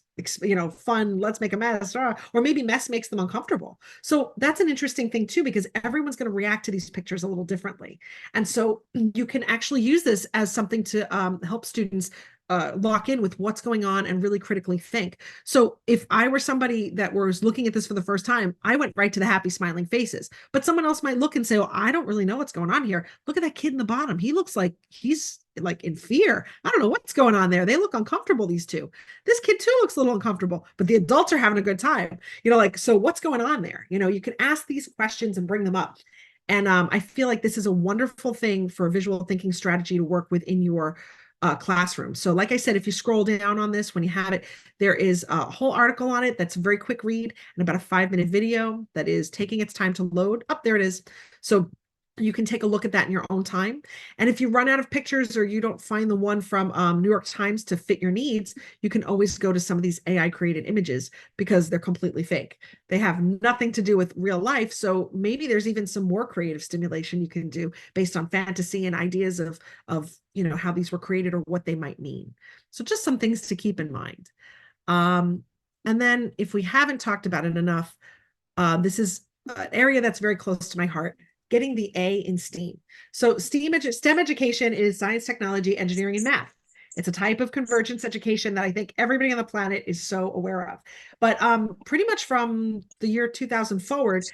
fun, let's make a mess, or maybe mess makes them uncomfortable. So that's an interesting thing too, because everyone's going to react to these pictures a little differently. And so you can actually use this as something to help students lock in with what's going on and really critically think. So if I were somebody that was looking at this for the first time, I went right to the happy smiling faces. But someone else might look and say, oh, I don't really know what's going on here. Look at that kid in the bottom. He looks like he's like in fear. I don't know what's going on there. They look uncomfortable, these two. This kid too looks a little uncomfortable, but the adults are having a good time. So what's going on there? You can ask these questions and bring them up. And I feel like this is a wonderful thing for a visual thinking strategy to work within your classroom. So like I said, if you scroll down on this, when you have it, there is a whole article on it that's a very quick read and about a 5-minute video that is taking its time to load. Up there it is. So You can take a look at that in your own time. And if you run out of pictures or you don't find the one from New York Times to fit your needs, you can always go to some of these AI created images because they're completely fake. They have nothing to do with real life. So maybe there's even some more creative stimulation you can do based on fantasy and ideas of how these were created or what they might mean. So just some things to keep in mind. Um, and then if we haven't talked about it enough, this is an area that's very close to my heart, getting the A in STEAM. So STEM education is science, technology, engineering, and math. It's a type of convergence education that I think everybody on the planet is so aware of. But pretty much from the year 2000 forward,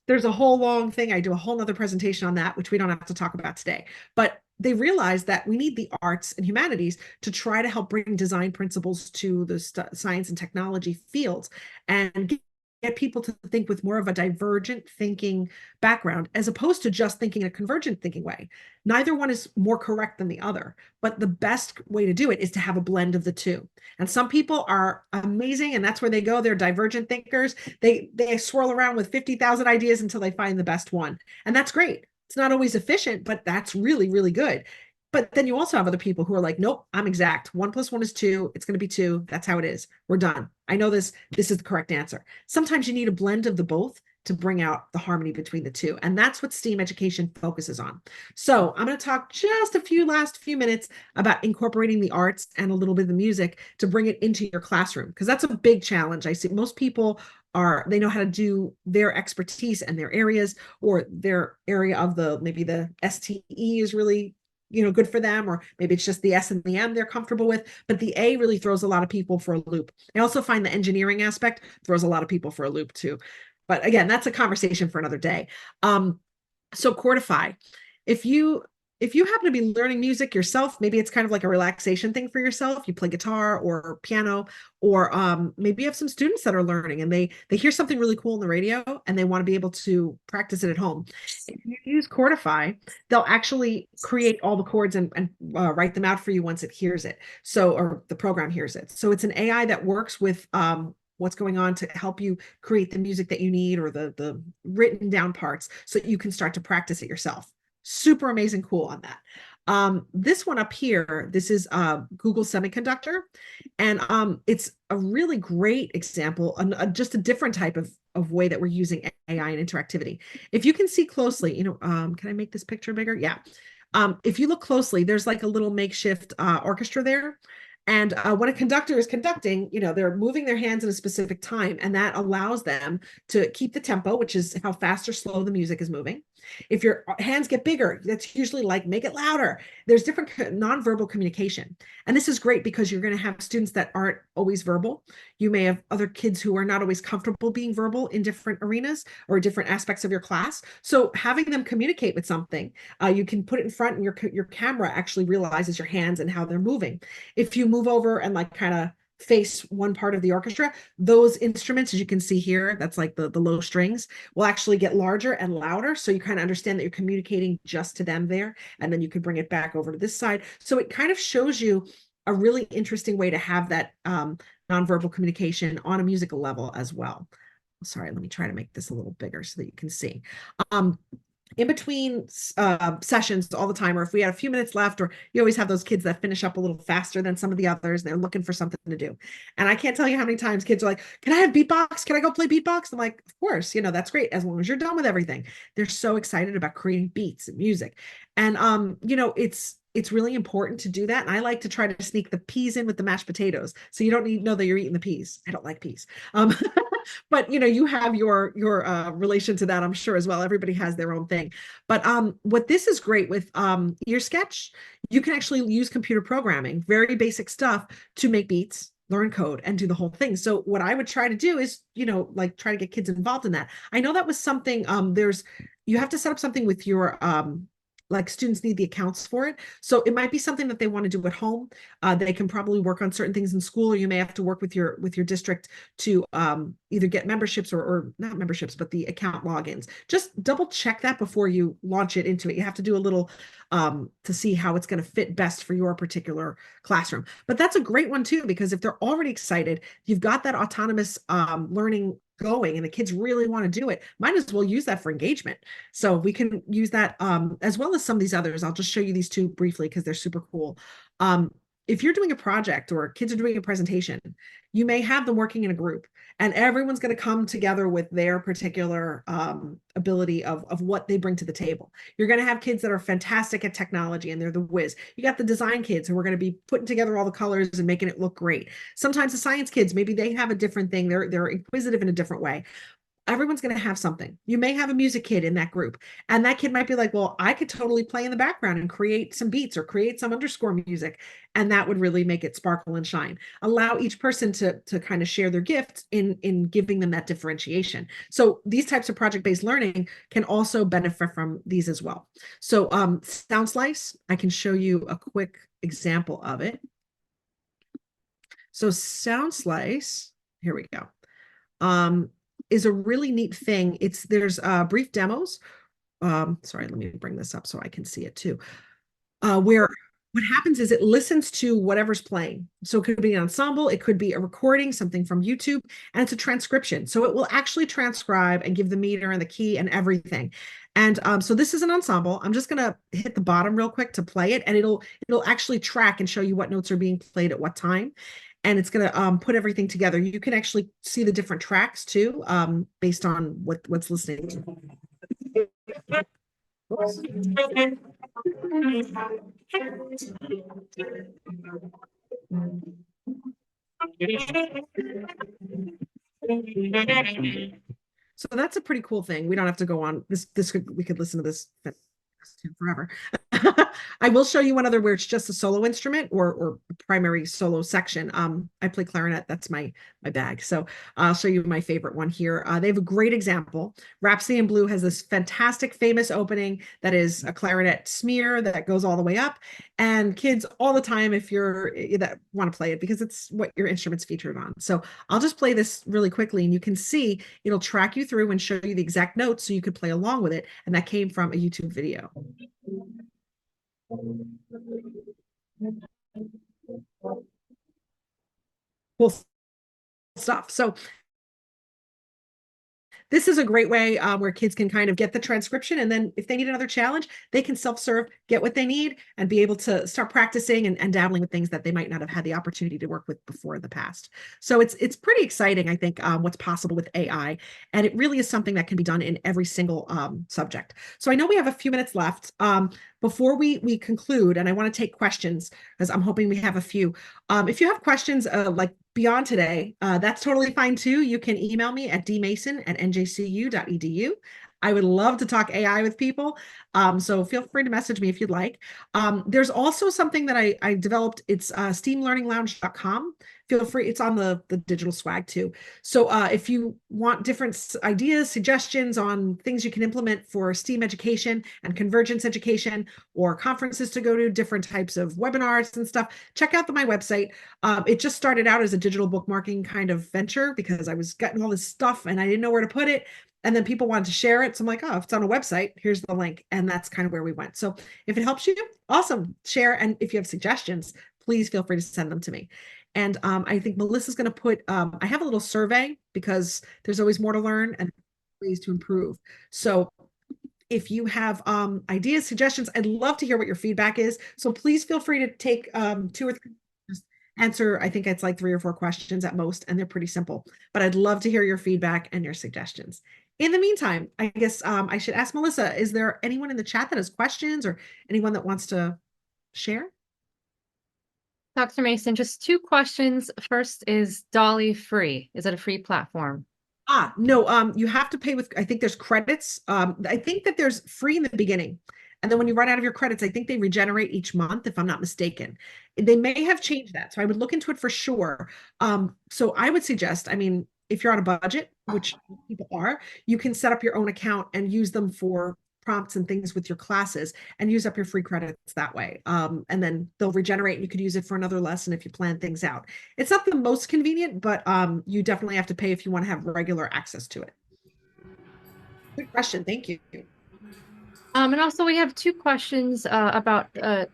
there's a whole long thing. I do a whole nother presentation on that, which we don't have to talk about today. But they realized that we need the arts and humanities to try to help bring design principles to the science and technology fields and get people to think with more of a divergent thinking background as opposed to just thinking in a convergent thinking way. Neither one is more correct than the other, but the best way to do it is to have a blend of the two. And some people are amazing, and that's where they go. They're divergent thinkers. They swirl around with 50,000 ideas until they find the best one. And that's great. It's not always efficient, but that's really, really good. But then you also have other people who are like, nope, I'm exact. 1 + 1 is 2. It's going to be 2. That's how it is. We're done. I know this. This is the correct answer. Sometimes you need a blend of the both to bring out the harmony between the two. And that's what STEAM education focuses on. So I'm going to talk just last few minutes about incorporating the arts and a little bit of the music to bring it into your classroom, because that's a big challenge. I see most people they know how to do their expertise and their areas, or their area of maybe the STE is really good for them, or maybe it's just the S and the M they're comfortable with, but the A really throws a lot of people for a loop. I also find the engineering aspect throws a lot of people for a loop too. But again, that's a conversation for another day. So Chordify, if you if you happen to be learning music yourself, maybe it's kind of like a relaxation thing for yourself. You play guitar or piano, or maybe you have some students that are learning and they hear something really cool on the radio and they want to be able to practice it at home. If you use Chordify, they'll actually create all the chords and write them out for you once it hears it. So, or the program hears it. So it's an AI that works with what's going on to help you create the music that you need, or the written down parts, so that you can start to practice it yourself. Super amazing cool on that. This one up here, this is Google Semiconductor, and it's a really great example, just a different type of way that we're using AI and interactivity. If you can see closely, can I make this picture bigger? Yeah. If you look closely, there's like a little makeshift orchestra there. And when a conductor is conducting, they're moving their hands in a specific time, and that allows them to keep the tempo, which is how fast or slow the music is moving. If your hands get bigger, that's usually like make it louder. There's different nonverbal communication. And this is great because you're going to have students that aren't always verbal. You may have other kids who are not always comfortable being verbal in different arenas or different aspects of your class. So having them communicate with something, you can put it in front, and your camera actually realizes your hands and how they're moving. If you move over and like kind of face one part of the orchestra, those instruments, as you can see here, that's like the low strings, will actually get larger and louder. So you kind of understand that you're communicating just to them there, and then you can bring it back over to this side. So it kind of shows you a really interesting way to have that nonverbal communication on a musical level as well. Sorry, let me try to make this a little bigger so that you can see. In between sessions all the time, or if we had a few minutes left, or you always have those kids that finish up a little faster than some of the others, and they're looking for something to do. And I can't tell you how many times kids are like, can I have beatbox? Can I go play beatbox? I'm like, of course, that's great, as long as you're done with everything. They're so excited about creating beats and music. And it's really important to do that. And I like to try to sneak the peas in with the mashed potatoes, so you don't need to know that you're eating the peas. I don't like peas. But you have your relation to that, I'm sure, as well. Everybody has their own thing. But what this is great with your sketch, you can actually use computer programming, very basic stuff, to make beats, learn code, and do the whole thing. So what I would try to do is, like try to get kids involved in that. I know that was something, you have to set up something with your like students need the accounts for it. So it might be something that they want to do at home. They can probably work on certain things in school, or you may have to work with your district to either get memberships, or not memberships, but the account logins. Just double check that before you launch it into it. You have to do a little to see how it's going to fit best for your particular classroom. But that's a great one too, because if they're already excited, you've got that autonomous learning going and the kids really want to do it, might as well use that for engagement. So we can use that as well as some of these others. I'll just show you these two briefly because they're super cool. Um, if you're doing a project or kids are doing a presentation, you may have them working in a group and everyone's going to come together with their particular ability of what they bring to the table. You're going to have kids that are fantastic at technology and they're the whiz. You got the design kids who are going to be putting together all the colors and making it look great. Sometimes the science kids, maybe they have a different thing. They're inquisitive in a different way. Everyone's going to have something. You may have a music kid in that group, and that kid might be like, well, I could totally play in the background and create some beats or create some underscore music. And that would really make it sparkle and shine. Allow each person to kind of share their gifts in giving them that differentiation. So these types of project-based learning can also benefit from these as well. So Sound Slice, I can show you a quick example of it. So Sound Slice, here we go. Is a really neat thing. There's brief demos. Sorry, let me bring this up so I can see it too. Where what happens is it listens to whatever's playing. So it could be an ensemble, it could be a recording, something from YouTube, and it's a transcription. So it will actually transcribe and give the meter and the key and everything. And so this is an ensemble. I'm just gonna hit the bottom real quick to play it, and it'll actually track and show you what notes are being played at what time. And it's going to put everything together. You can actually see the different tracks too, based on what's listening to. So that's a pretty cool thing. We don't have to go on we could listen to this forever. I will show you one other where it's just a solo instrument or primary solo section. I play clarinet. That's my bag. So I'll show you my favorite one here. They have a great example. Rhapsody in Blue has this fantastic, famous opening that is a clarinet smear that goes all the way up. And kids all the time, if you're that want to play it, because it's what your instrument's featured on. So I'll just play this really quickly, and you can see it'll track you through and show you the exact notes so you could play along with it. And that came from a YouTube video. Cool stuff. So this is a great way where kids can kind of get the transcription. And then if they need another challenge, they can self-serve, get what they need, and be able to start practicing and dabbling with things that they might not have had the opportunity to work with before in the past. So it's pretty exciting, I think, what's possible with AI. And it really is something that can be done in every single subject. So I know we have a few minutes left. Before we conclude, and I want to take questions, because I'm hoping we have a few. If you have questions like beyond today, that's totally fine too. You can email me at dmason@njcu.edu. I would love to talk AI with people. So feel free to message me if you'd like. There's also something that I developed. It's steamlearninglounge.com. Feel free. It's on the digital swag too. So if you want different ideas, suggestions on things you can implement for STEAM education and convergence education or conferences to go to, different types of webinars and stuff, check out my website. It just started out as a digital bookmarking kind of venture because I was getting all this stuff and I didn't know where to put it. And then people wanted to share it. So I'm like, oh, if it's on a website, here's the link. And that's kind of where we went. So if it helps you, awesome, share. And if you have suggestions, please feel free to send them to me. And I think Melissa's going to put, I have a little survey because there's always more to learn and ways to improve. So if you have ideas, suggestions, I'd love to hear what your feedback is. So please feel free to take 2 or 3, just answer. I think it's like 3 or 4 questions at most, and they're pretty simple. But I'd love to hear your feedback and your suggestions. In the meantime, I guess I should ask Melissa, is there anyone in the chat that has questions or anyone that wants to share? Dr. Mason, just 2 questions. First, is Dolly free? Is it a free platform? No, you have to pay with, I think there's credits. I think that there's free in the beginning. And then when you run out of your credits, I think they regenerate each month, if I'm not mistaken. They may have changed that. So I would look into it for sure. So I would suggest, I mean, if you're on a budget, which people are, you can set up your own account and use them for prompts and things with your classes and use up your free credits that way. And then they'll regenerate and you could use it for another lesson if you plan things out. It's not the most convenient, but you definitely have to pay if you want to have regular access to it. Good question. Thank you. And also we have 2 questions about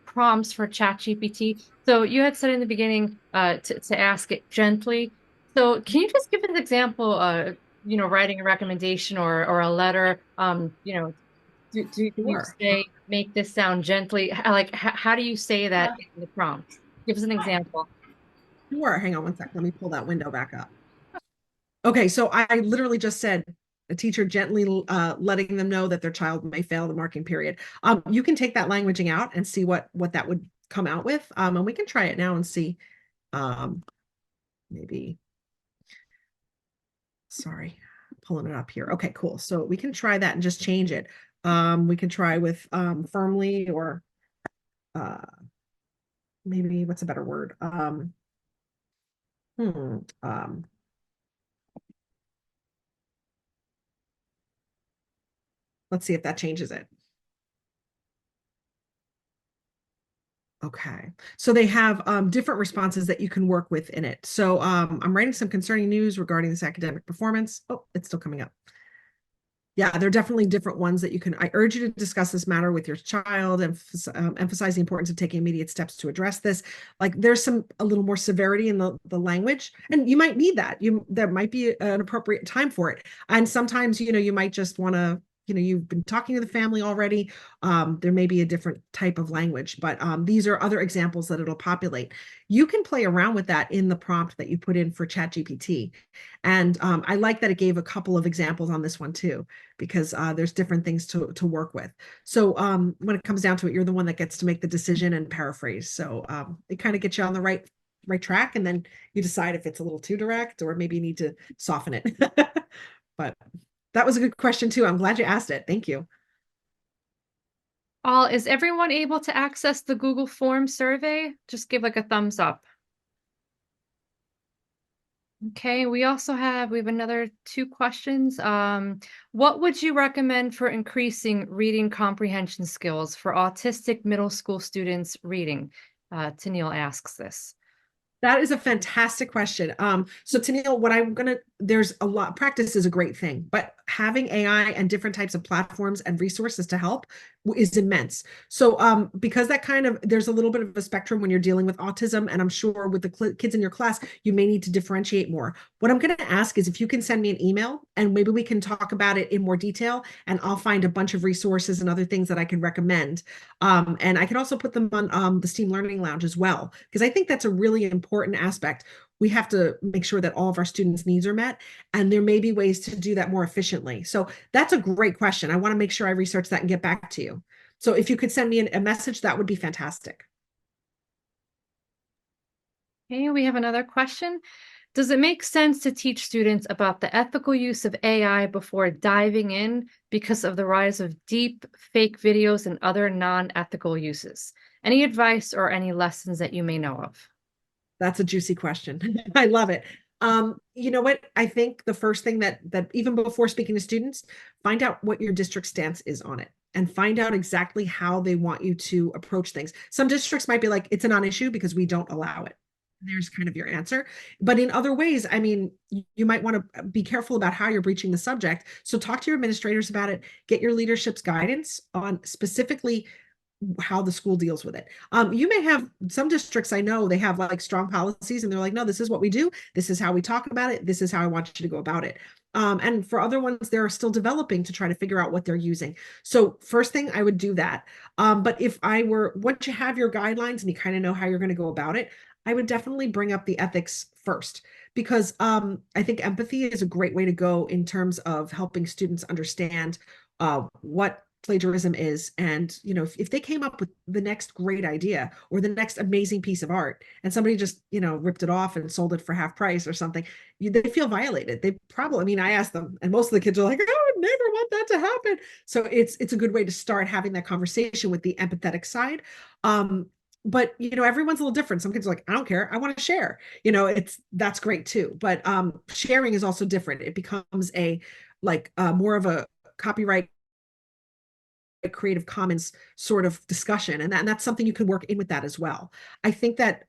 prompts for ChatGPT. So you had said in the beginning to ask it gently. So can you just give an example, writing a recommendation or a letter, do you Sure. say, make this sound gently? Like, how do you say that in the prompt? Give us an example. Sure. Hang on one sec. Let me pull that window back up. Okay, so I literally just said a teacher gently letting them know that their child may fail the marking period. You can take that languaging out and see what that would come out with. And we can try it now and see. Um, maybe, sorry, pulling it up here. Okay, cool. So we can try that and just change it. We can try with firmly or uh, maybe what's a better word? Hmm, um, let's see if that changes it. Okay. So they have different responses that you can work with in it. So I'm writing some concerning news regarding this academic performance. Oh, it's still coming up. Yeah, there are definitely different ones that you can. I urge you to discuss this matter with your child and emphasize the importance of taking immediate steps to address this. Like there's a little more severity in the language, and you might need that. There might be an appropriate time for it. And sometimes, you might just want to, you've been talking to the family already. There may be a different type of language, but these are other examples that it'll populate. You can play around with that in the prompt that you put in for ChatGPT. And I like that it gave a couple of examples on this one too, because there's different things to work with. So when it comes down to it, you're the one that gets to make the decision and paraphrase. So it kind of gets you on the right track, and then you decide if it's a little too direct or maybe you need to soften it. But that was a good question too. I'm glad you asked it. Thank you. All, is everyone able to access the Google Form survey? Just give like a thumbs up. Okay, we have another two questions. What would you recommend for increasing reading comprehension skills for autistic middle school students reading? Tennille asks this. That is a fantastic question. So Tennille, there's a lot, practice is a great thing, but having AI and different types of platforms and resources to help is immense. So because there's a little bit of a spectrum when you're dealing with autism, and I'm sure with the kids in your class, you may need to differentiate more. What I'm going to ask is if you can send me an email and maybe we can talk about it in more detail, and I'll find a bunch of resources and other things that I can recommend. And I can also put them on the STEAM Learning Lounge as well, because I think that's a really important aspect. We have to make sure that all of our students' needs are met, and there may be ways to do that more efficiently. So that's a great question. I want to make sure I research that and get back to you. So if you could send me a message, that would be fantastic. Okay, we have another question. Does it make sense to teach students about the ethical use of AI before diving in because of the rise of deep fake videos and other non-ethical uses? Any advice or any lessons that you may know of? That's a juicy question. I love it. You know what? I think the first thing that even before speaking to students, find out what your district stance is on it and find out exactly how they want you to approach things. Some districts might be like, it's a non-issue because we don't allow it. There's kind of your answer. But in other ways, I mean, you might want to be careful about how you're breaching the subject. So talk to your administrators about it, get your leadership's guidance on specifically how the school deals with it. You may have some districts, I know they have like strong policies and they're like, no, this is what we do. This is how we talk about it. This is how I want you to go about it. And for other ones, they're still developing to try to figure out what they're using. So first thing, I would do that. But once you have your guidelines and you kind of know how you're going to go about it, I would definitely bring up the ethics first, because I think empathy is a great way to go in terms of helping students understand what plagiarism is. And if they came up with the next great idea or the next amazing piece of art and somebody just ripped it off and sold it for half price or something, they feel violated. They probably, I mean, I asked them and most of the kids are like, I would never want that to happen. So it's a good way to start having that conversation with the empathetic side. But everyone's a little different. Some kids are like, I don't care, I want to share. That's great too, but sharing is also different. It becomes a like more of a copyright Creative Commons sort of discussion, and that's something you can work in with that as well. I think that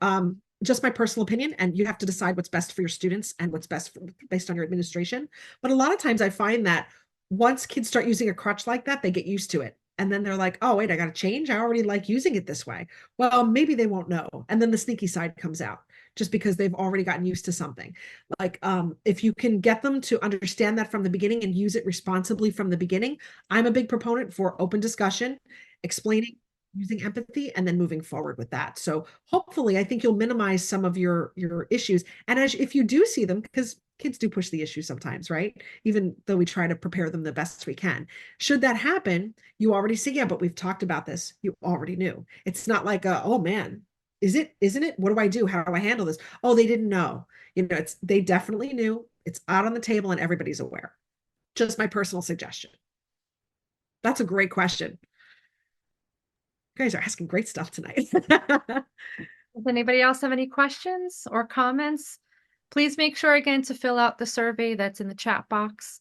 just my personal opinion, and you have to decide what's best for your students and what's best based on your administration. But a lot of times I find that once kids start using a crutch like that, they get used to it. And then they're like, oh, wait, I got to change. I already like using it this way. Well, maybe they won't know. And then the sneaky side comes out. just because they've already gotten used to something. Like if you can get them to understand that from the beginning and use it responsibly from the beginning, I'm a big proponent for open discussion, explaining, using empathy, and then moving forward with that. So hopefully I think you'll minimize some of your issues. And as if you do see them, because kids do push the issue sometimes, right? Even though we try to prepare them the best we can. Should that happen, you already see, yeah, but we've talked about this. You already knew. It's not like, oh man, is it, isn't it? What do I do? How do I handle this? Oh, they didn't know. You know, they definitely knew. It's out on the table and everybody's aware. Just my personal suggestion. That's a great question. You guys are asking great stuff tonight. Does anybody else have any questions or comments? Please make sure again to fill out the survey that's in the chat box.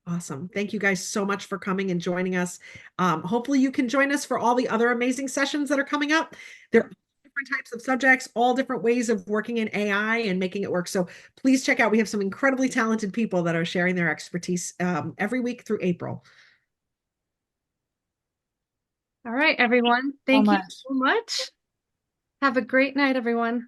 Awesome. Thank you guys so much for coming and joining us. Hopefully you can join us for all the other amazing sessions that are coming up. There are different types of subjects, all different ways of working in AI and making it work. So please check out. We have some incredibly talented people that are sharing their expertise every week through April. All right, everyone. So Thank you much. so much. Have a great night, everyone.